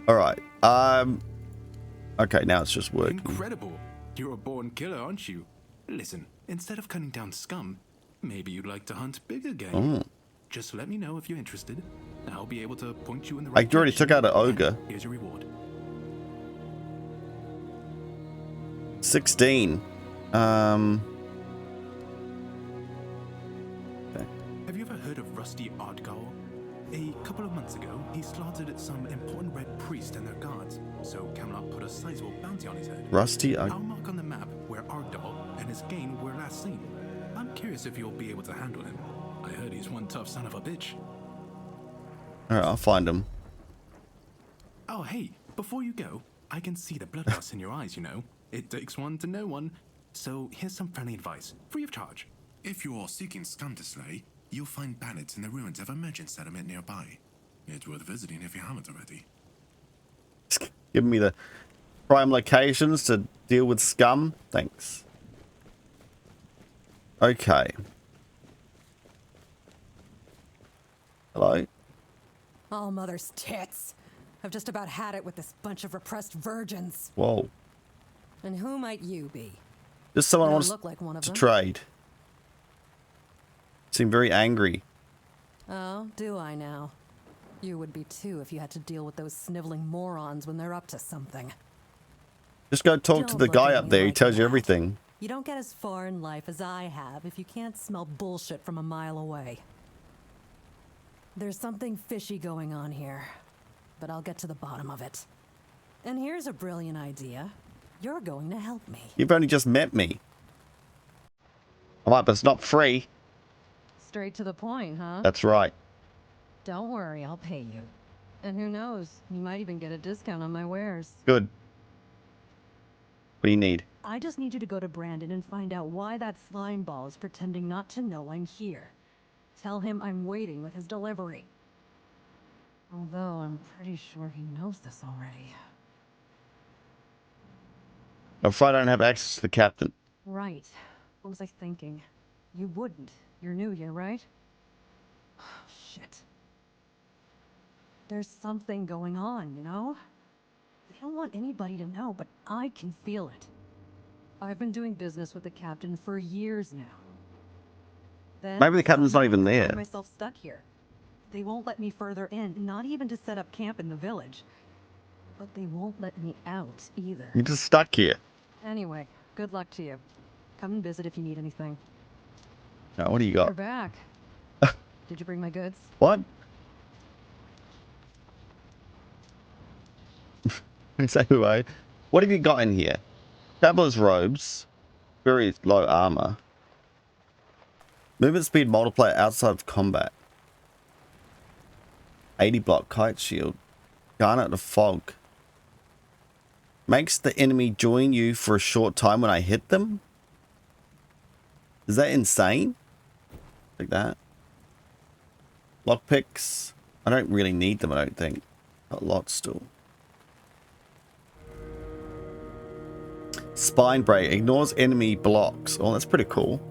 Alright. Okay, now it's just working. Incredible. You're a born killer, aren't you? Listen, instead of cutting down scum, maybe you'd like to hunt bigger game. Just let me know if you're interested. I'll be able to point you in the right I already took out an ogre. And here's your reward. 16. Okay. Have you ever heard of Rusty Ardgal? A couple of months ago, he slaughtered some important red priest and their guards, so Camelot put a sizable bounty on his head. Rusty, I'll mark on the map where Ardgal and his gang were last seen. I'm curious if you'll be able to handle him. I heard he's one tough son of a bitch. Alright, I'll find him. Oh, hey, before you go, I can see the bloodlust in your eyes, you know. It takes one to know one. So here's some friendly advice, free of charge. If you are seeking scum to slay, you'll find bandits in the ruins of a merchant settlement nearby. It's worth visiting if you haven't already. Give me the prime locations to deal with scum. Thanks. Okay. Hello? Oh, mother's tits. I've just about had it with this bunch of repressed virgins. Whoa. And who might you be? Just someone You don't wants look like one of to them. trade. Seem very angry. Oh, do I now? You would be too if you had to deal with those sniveling morons when they're up to something. Just go talk to Don't the look guy at up me there. He like tells you that. everything. You don't get as far in life as I have if you can't smell bullshit from a mile away. There's something fishy going on here, but I'll get to the bottom of it. And here's a brilliant idea. You're going to help me. You've only just met me. Alright, but it's not free. Straight to the point, huh? That's right. Don't worry, I'll pay you. And who knows, you might even get a discount on my wares. Good. What do you need? I just need you to go to Brandon and find out why that slime ball is pretending not to know I'm here. Tell him I'm waiting with his delivery. Although I'm pretty sure he knows this already. I'm afraid I don't have access to the captain. Right. What was I thinking? You wouldn't. You're new here, right? Shit. There's something going on, you know? I don't want anybody to know, but I can feel it. I've been doing business with the captain for years now. Then, Maybe the captain's not even I there. find myself stuck here. They won't let me further in, not even to set up camp in the village. But they won't let me out either. You're just stuck here. Anyway, good luck to you. Come and visit if you need anything. Now, what do you You're got? back. Did you bring my goods? What? Say who? What have you got in here? Traveler's robes. Very low armor. Movement speed multiplier outside of combat. 80 block kite shield. Garnet of fog. Makes the enemy join you for a short time when I hit them? Is that insane? Like that. Lockpicks. I don't really need them, I don't think. Got a lot still. Spine break. Ignores enemy blocks. Oh, that's pretty cool.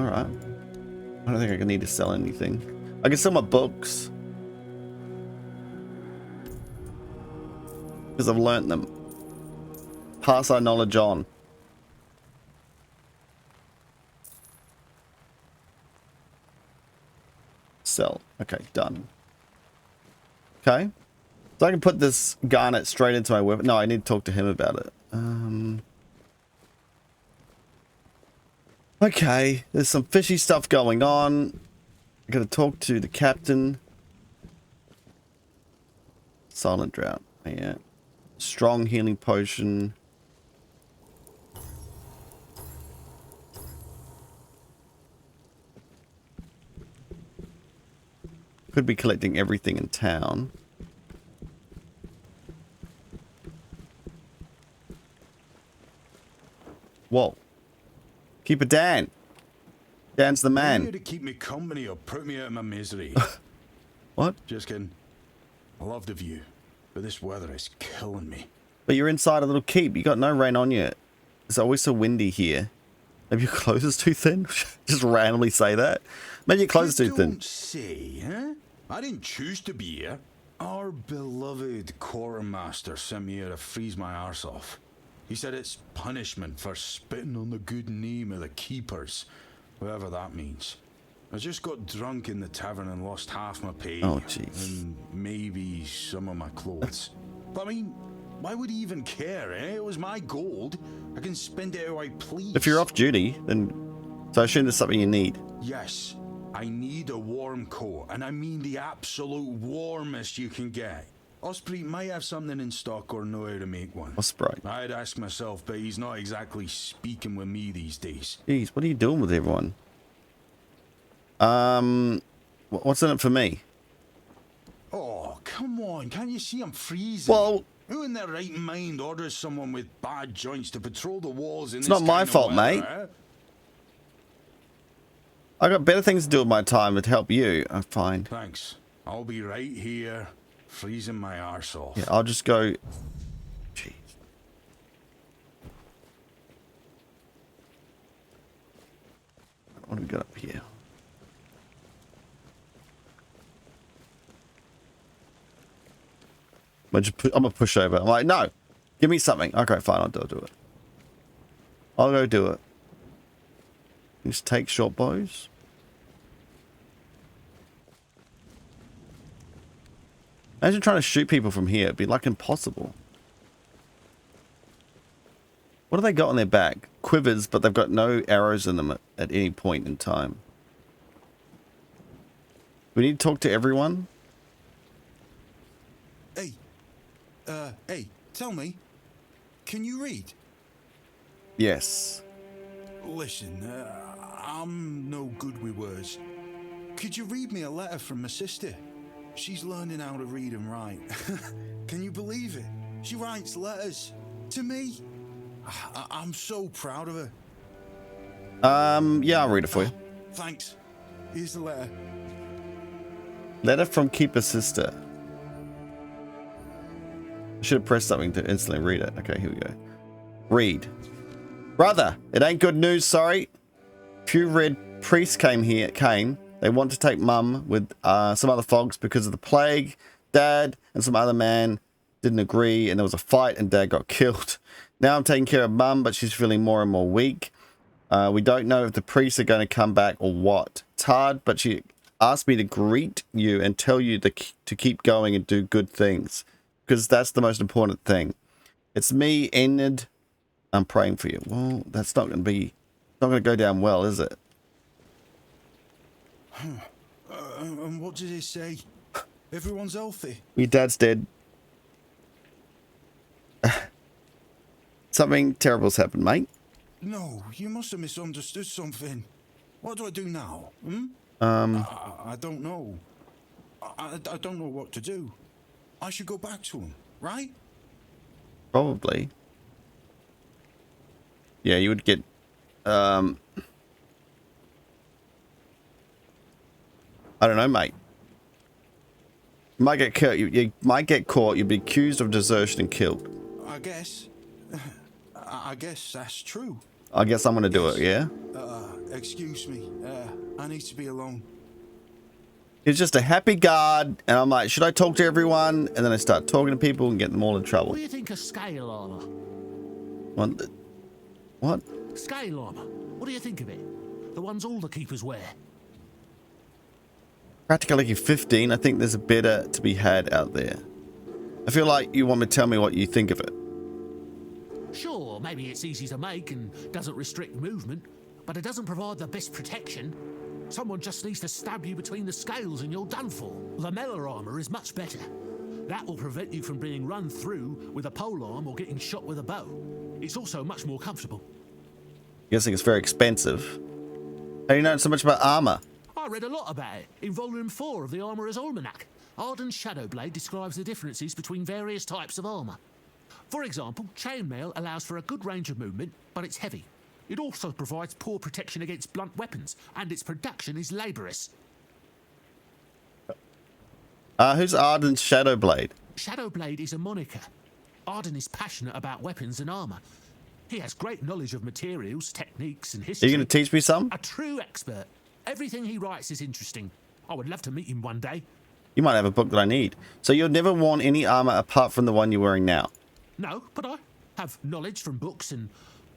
Alright. I don't think I need to sell anything. I can sell my books. Because I've learnt them. Pass our knowledge on. Sell. Okay, done. Okay. So I can put this garnet straight into my weapon. No, I need to talk to him about it. Okay, there's some fishy stuff going on. I gotta talk to the captain. Silent drought. Yeah. Strong healing potion. Could be collecting everything in town. Whoa. Keeper Dan. Dan's the You're man. here to keep me company or put me out of my misery. What? Just kidding. I love the view, but this weather is killing me. But you're inside a little keep. You got no rain on you. It's always so windy here. Maybe your clothes is too thin? Just randomly say that. Maybe your clothes are too thin. Don't say, huh? I didn't choose to be here. Our beloved quartermaster sent me here to freeze my arse off. He said it's punishment for spitting on the good name of the keepers, whatever that means. I just got drunk in the tavern and lost half my pay. Oh, jeez. And maybe some of my clothes. But I mean, why would he even care, eh? It was my gold. I can spend it how I please. If you're off duty, then... So I assume there's something you need. Yes, I need a warm coat, and I mean the absolute warmest you can get. Osprey might have something in stock or know how to make one. Osprey. I'd ask myself, but he's not exactly speaking with me these days. Jeez, what are you doing with everyone? What's in it for me? Oh, come on, can't you see I'm freezing? Well... Who in their right mind orders someone with bad joints to patrol the walls in It's this not my kind of fault, weather, mate. eh? I got better things to do with my time to help you. I'm fine. Thanks. I'll be right here, freezing my arse off. Yeah, I'll just go... Jeez. What do we got up here? I'm a pushover. I'm like, no, give me something. Okay, fine, I'll do it. I'll go do it. Just take short bows. Imagine trying to shoot people from here. It'd be like impossible. What do they got on their back? Quivers, but they've got no arrows in them at any point in time. We need to talk to everyone. Hey, tell me, can you read? Yes. Listen, I'm no good with words. Could you read me a letter from my sister? She's learning how to read and write. Can you believe it? She writes letters to me. I'm so proud of her. Yeah, I'll read it for you. Thanks. Here's the letter. Letter from Keeper's sister. I should have pressed something to instantly read it. Okay, here we go. Read. Brother, it ain't good news, sorry. Few red priests came. They want to take Mum with some other folks because of the plague. Dad and some other man didn't agree, and there was a fight, and Dad got killed. Now I'm taking care of Mum, but she's feeling more and more weak. We don't know if the priests are going to come back or what. It's hard, but she asked me to greet you and tell you to keep going and do good things, because that's the most important thing. It's me, Enid. I'm praying for you. Well, that's not going to go down well, is it? And what did he say? Everyone's healthy. Your dad's dead. Something terrible's happened, mate. No, you must have misunderstood something. What do I do now? I don't know. I don't know what to do. I should go back to him, right? Probably. Yeah, you would get... I don't know, mate. You might get killed. You might get caught. You'd be accused of desertion and killed. I guess that's true. I guess I'm going to do it, yeah? Excuse me. I need to be alone. He's just a happy guard, and I'm like, should I talk to everyone? And then I start talking to people and get them all in trouble. What do you think of scale armor? What? Scale armor. What do you think of it? The ones all the keepers wear. Practically 15. I think there's a better to be had out there. I feel like you want me to tell me what you think of it. Sure, maybe it's easy to make and doesn't restrict movement, but it doesn't provide the best protection. Someone just needs to stab you between the scales and you're done for. Lamella armor is much better. That will prevent you from being run through with a polearm or getting shot with a bow. It's also much more comfortable. Guessing it's very expensive. How do you know so much about armor? I read a lot about it in Volume 4 of the Armourer's Almanac. Arden's Shadowblade describes the differences between various types of armour. For example, chainmail allows for a good range of movement, but it's heavy. It also provides poor protection against blunt weapons, and its production is laborious. Who's Arden's Shadowblade? Shadowblade is a moniker. Arden is passionate about weapons and armour. He has great knowledge of materials, techniques, and history. Are you going to teach me some? A true expert. Everything he writes is interesting. I would love to meet him one day. You might have a book that I need. So you've never worn any armor apart from the one you're wearing now? No, but I have knowledge from books and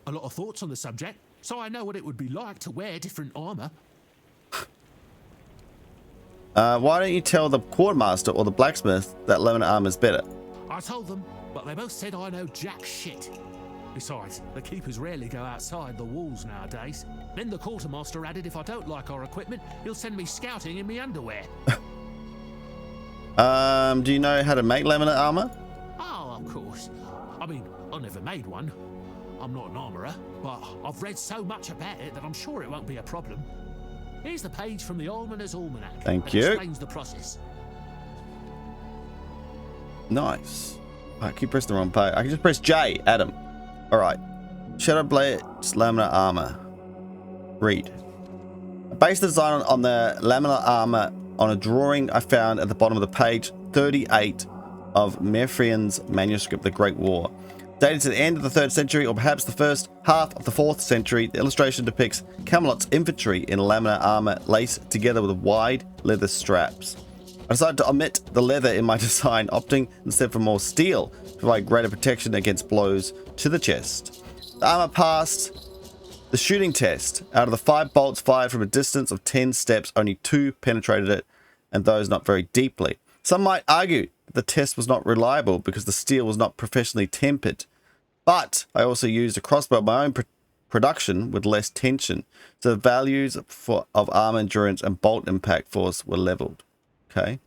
a lot of thoughts on the subject, so I know what it would be like to wear different armor. Why don't you tell the quartermaster or the blacksmith that lemon armor is better? I told them, but they both said I know jack shit. Besides, the keepers rarely go outside the walls nowadays. Then the quartermaster added if I don't like our equipment, he'll send me scouting in me underwear. Do you know how to make laminate armor? Oh, of course. I mean, I never made one. I'm not an armourer, but I've read so much about it that I'm sure it won't be a problem. Here's the page from the Almoner's Almanac. Thank that you. Explains the process. Nice. I keep pressing the wrong page. I can just press J, Adam. Alright. Shadowblade's laminate armor. Read. I based the design on the laminate armor on a drawing I found at the bottom of the page 38 of Mefrian's manuscript, The Great War. Dated to the end of the 3rd century or perhaps the first half of the 4th century, the illustration depicts Camelot's infantry in laminate armor laced together with wide leather straps. I decided to omit the leather in my design, opting instead for more steel to provide greater protection against blows to the chest. The armor passed the shooting test. Out of the 5 bolts fired from a distance of 10 steps, only 2 penetrated it, and those not very deeply. Some might argue that the test was not reliable because the steel was not professionally tempered. But I also used a crossbow of my own production with less tension, so the values of armor endurance and bolt impact force were leveled. Okay.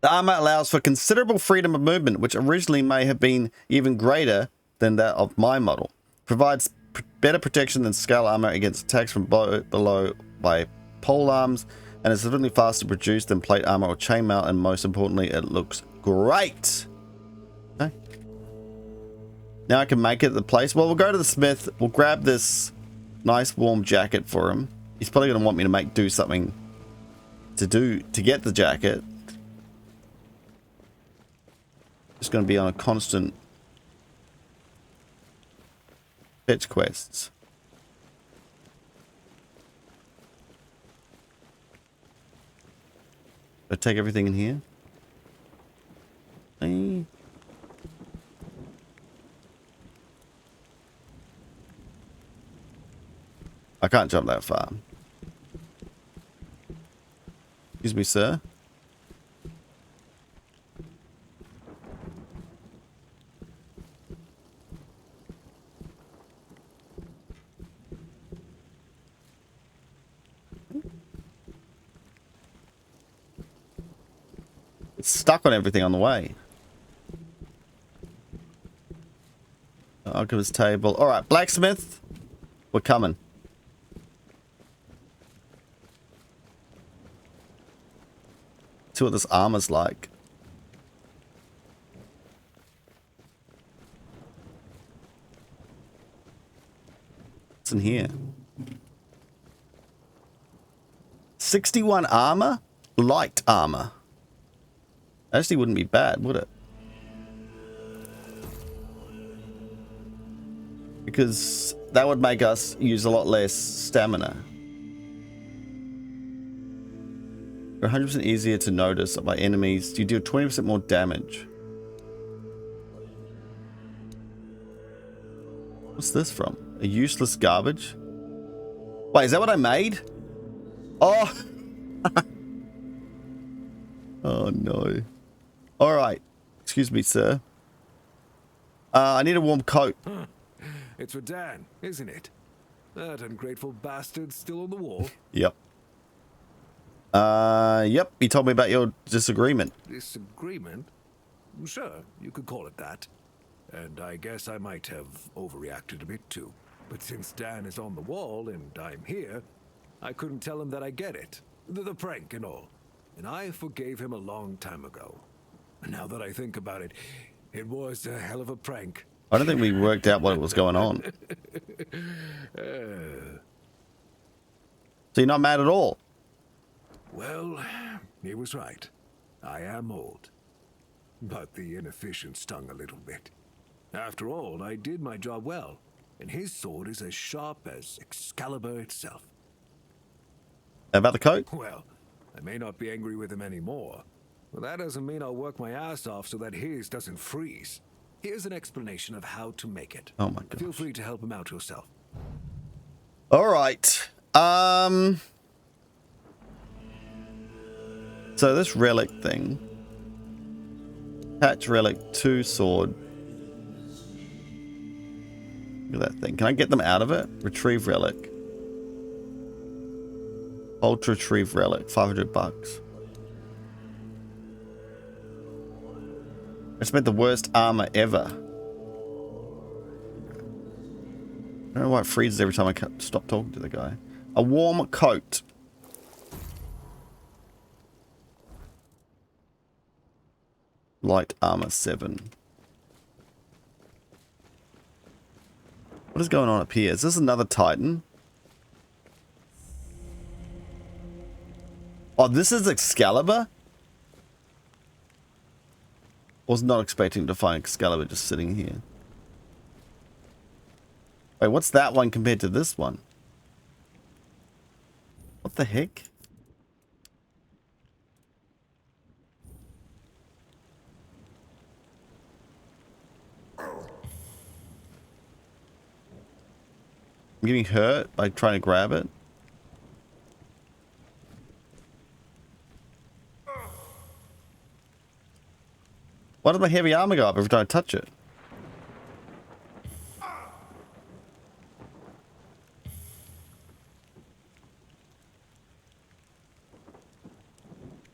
The armor allows for considerable freedom of movement, which originally may have been even greater than that of my model. Provides better protection than scale armor against attacks from below by pole arms, and is significantly faster to produce than plate armor or chainmail, and most importantly, it looks great. Okay. Now I can make it at the place. Well, we'll go to the smith. We'll grab this Nice warm jacket for him. He's probably going to want me to do something to get the jacket. Just going to be on a constant fetch quests. I take everything in here. Hey. I can't jump that far. Excuse me, sir. It's stuck on everything on the way. Alchemist's table. All right, blacksmith. We're coming. See what this armor's like. What's in here? 61 armor? Light armor. Actually wouldn't be bad, would it? Because that would make us use a lot less stamina. 100% easier to notice by enemies. You deal 20% more damage. What's this from? A useless garbage? Wait, is that what I made? Oh! Oh no. Alright. Excuse me, sir. I need a warm coat. It's for Dan, isn't it? That ungrateful bastard's still on the wall. Yep. Yep. He told me about your disagreement. Disagreement? Sure, you could call it that. And I guess I might have overreacted a bit too. But since Dan is on the wall and I'm here, I couldn't tell him that I get it. The prank and all. And I forgave him a long time ago. Now that I think about it, it was a hell of a prank. I don't think we worked out what was going on. So you're not mad at all? Well, he was right. I am old. But the inefficient stung a little bit. After all, I did my job well, and his sword is as sharp as Excalibur itself. About the coat? Well, I may not be angry with him anymore, but that doesn't mean I'll work my ass off so that his doesn't freeze. Here's an explanation of how to make it. Oh my god. Feel free to help him out yourself. Alright. So this relic thing. Patch relic 2 sword. Look at that thing. Can I get them out of it? Retrieve relic. Ultra retrieve relic. $500. I spent the worst armor ever. I don't know why it freezes every time I stop talking to the guy. A warm coat. Light armor 7. What is going on up here? Is this another Titan? Oh, this is Excalibur? Was not expecting to find Skylda just sitting here. Wait, what's that one compared to this one? What the heck? I'm getting hurt by trying to grab it. Why does my heavy armor go up every time I touch it?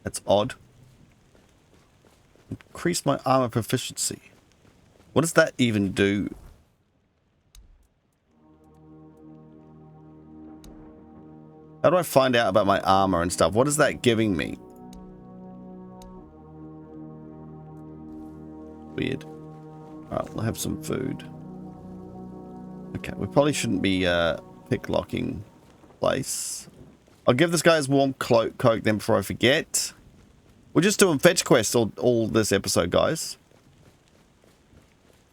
That's odd. Increase my armor proficiency. What does that even do? How do I find out about my armor and stuff? What is that giving me? Weird. Alright, we'll have some food. Okay, we probably shouldn't be Picklocking place. I'll give this guy his warm coat then before I forget. We're just doing fetch quests all this episode, guys.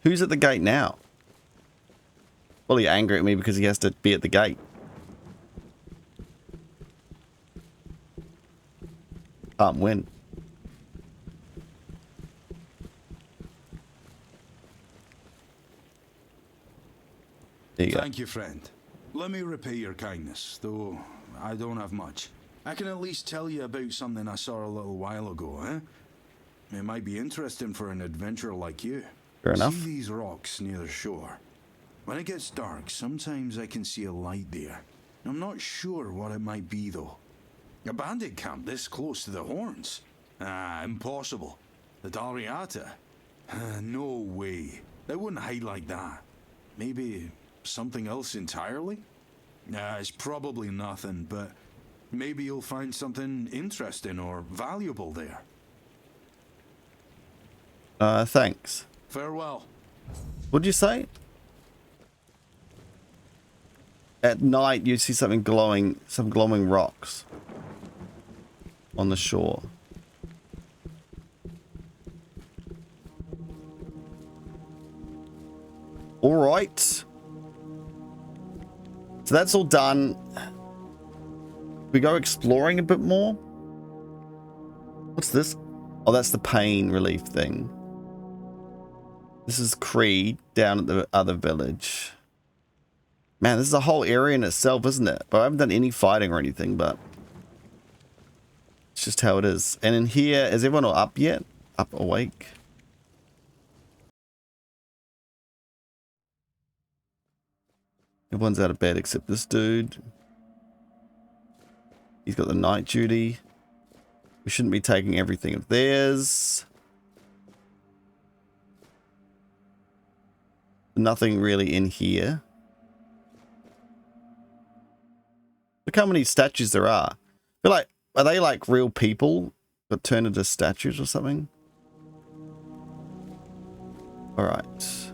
Who's at the gate now? Well, he's angry at me because he has to be at the gate. Can't win. There you go. Thank you, friend. Let me repay your kindness, though I don't have much. I can at least tell you about something I saw a little while ago, eh? It might be interesting for an adventurer like you. Fair enough. See these rocks near the shore? When it gets dark, sometimes I can see a light there. I'm not sure what it might be, though. A bandit camp this close to the Horns? Ah, impossible. The Dariata? No way. They wouldn't hide like that. Maybe something else entirely? It's probably nothing, but maybe you'll find something interesting or valuable there. Thanks. Farewell. What'd you say? At night, you see something glowing, some glowing rocks on the shore. All right. So that's all done. We go exploring a bit more. What's this? Oh, that's the pain relief thing. This is Creed down at the other village. Man, this is a whole area in itself, isn't it? But I haven't done any fighting or anything, but it's just how it is. And in here, is everyone all up yet? Up, awake? Everyone's out of bed except this dude. He's got the night duty. We shouldn't be taking everything of theirs. Nothing really in here. Look how many statues there are. I feel like, are they like real people but turned into statues or something? Alright.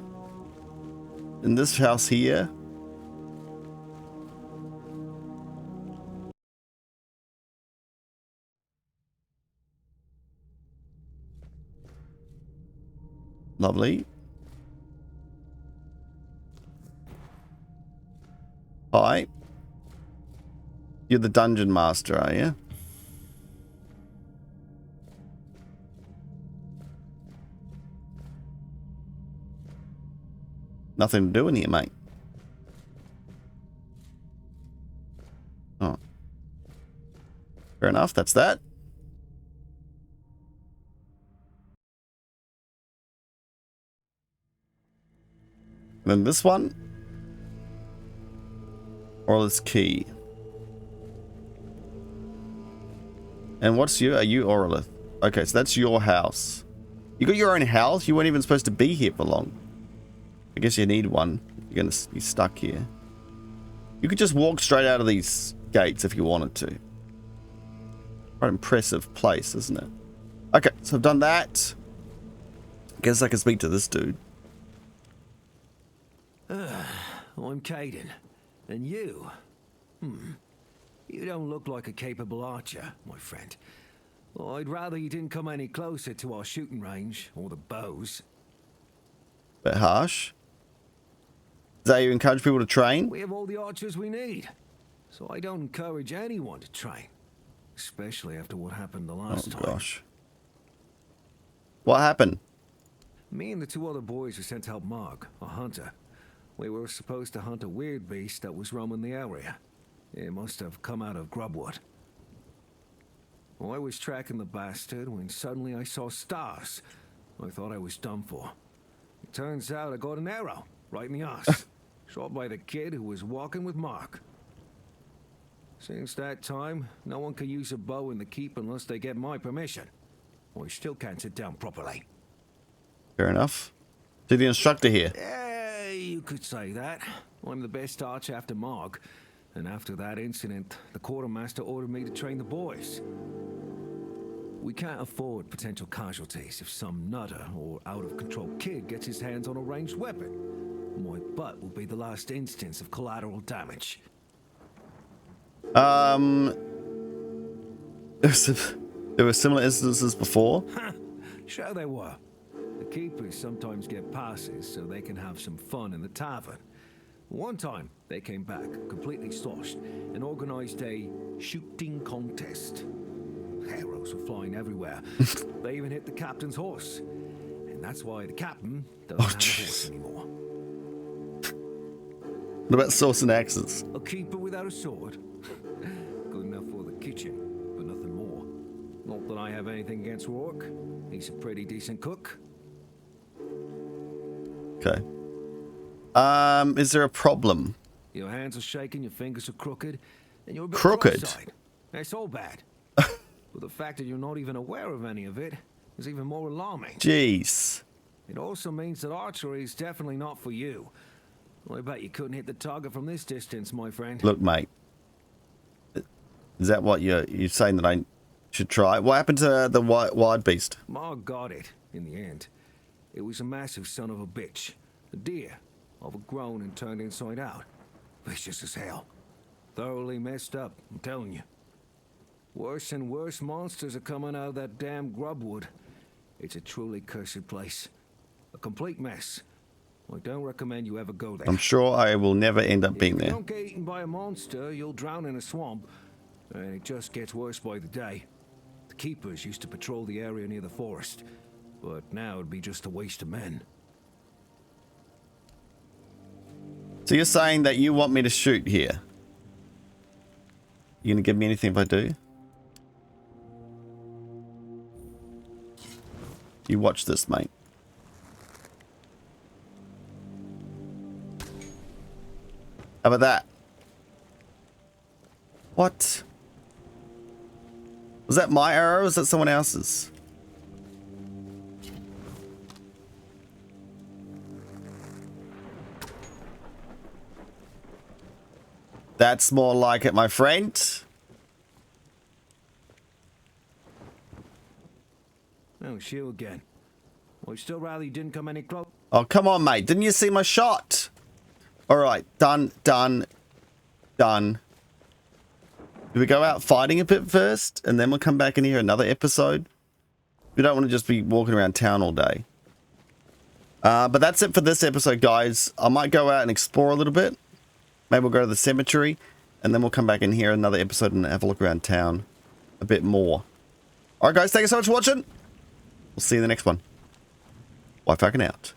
In this house here. Lovely. Hi. You're the dungeon master, are you? Nothing to do in here, mate. Oh. Fair enough, that's that. And then this one. Or this key. And what's you? Are you Orlith? Okay, so that's your house. You got your own house? You weren't even supposed to be here for long. I guess you need one. You're gonna be stuck here. You could just walk straight out of these gates if you wanted to. Quite impressive place, isn't it? Okay, so I've done that. Guess I can speak to this dude. I'm Caden. And you? You don't look like a capable archer, my friend. Well, I'd rather you didn't come any closer to our shooting range, or the bows. Bit harsh. Is that how you encourage people to train? We have all the archers we need. So I don't encourage anyone to train. Especially after what happened the last time. Oh gosh. What happened? Me and the two other boys were sent to help Mark, a hunter. We were supposed to hunt a weird beast that was roaming the area. It must have come out of Grubwood. Well, I was tracking the bastard when suddenly I saw stars. I thought I was done for. It turns out I got an arrow right in the ass. Shot by the kid who was walking with Mark. Since that time, no one can use a bow in the keep unless they get my permission. I still can't sit down properly. Fair enough. To the instructor here. You could say that. I'm the best archer after Mark. And after that incident, the quartermaster ordered me to train the boys. We can't afford potential casualties if some nutter or out-of-control kid gets his hands on a ranged weapon. My but will be the last instance of collateral damage. There were similar instances before. Sure they were. The keepers sometimes get passes so they can have some fun in the tavern. One time, they came back, completely sloshed, and organized a shooting contest. Arrows were flying everywhere. They even hit the captain's horse. And that's why the captain doesn't have a horse anymore. What about swords and axes? A keeper without a sword? Good enough for the kitchen, but nothing more. Not that I have anything against Rourke. He's a pretty decent cook. Okay. Is there a problem? Your hands are shaking, your fingers are crooked, and you're a bit crooked. cross-eyed. That's all bad. But the fact that you're not even aware of any of it is even more alarming. Jeez. It also means that archery is definitely not for you. I bet you couldn't hit the target from this distance, my friend. Look, mate. Is that what you're saying that I should try? What happened to the wild beast? Ma got it, in the end. It was a massive son of a bitch. A deer, overgrown and turned inside out. Vicious as hell. Thoroughly messed up, I'm telling you. Worse and worse monsters are coming out of that damn grubwood. It's a truly cursed place. A complete mess. I don't recommend you ever go there. I'm sure I will never end up being If you there. don't get eaten by a monster, you'll drown in a swamp. And it just gets worse by the day. The keepers used to patrol the area near the forest. But now it'd be just a waste of men. So you're saying that you want me to shoot here? You gonna give me anything if I do? You watch this, mate. How about that? What? Was that my arrow or was that someone else's? That's more like it, my friend. Oh, it's you again. Well, still rather you didn't come any close. Oh, come on, mate. Didn't you see my shot? All right. Done. Done. Done. Do we go out fighting a bit first? And then we'll come back in here another episode? We don't want to just be walking around town all day. But that's it for this episode, guys. I might go out and explore a little bit. Maybe we'll go to the cemetery. And then we'll come back in here another episode and have a look around town a bit more. All right, guys. Thank you so much for watching. We'll see you in the next one. WhiteFalcon out.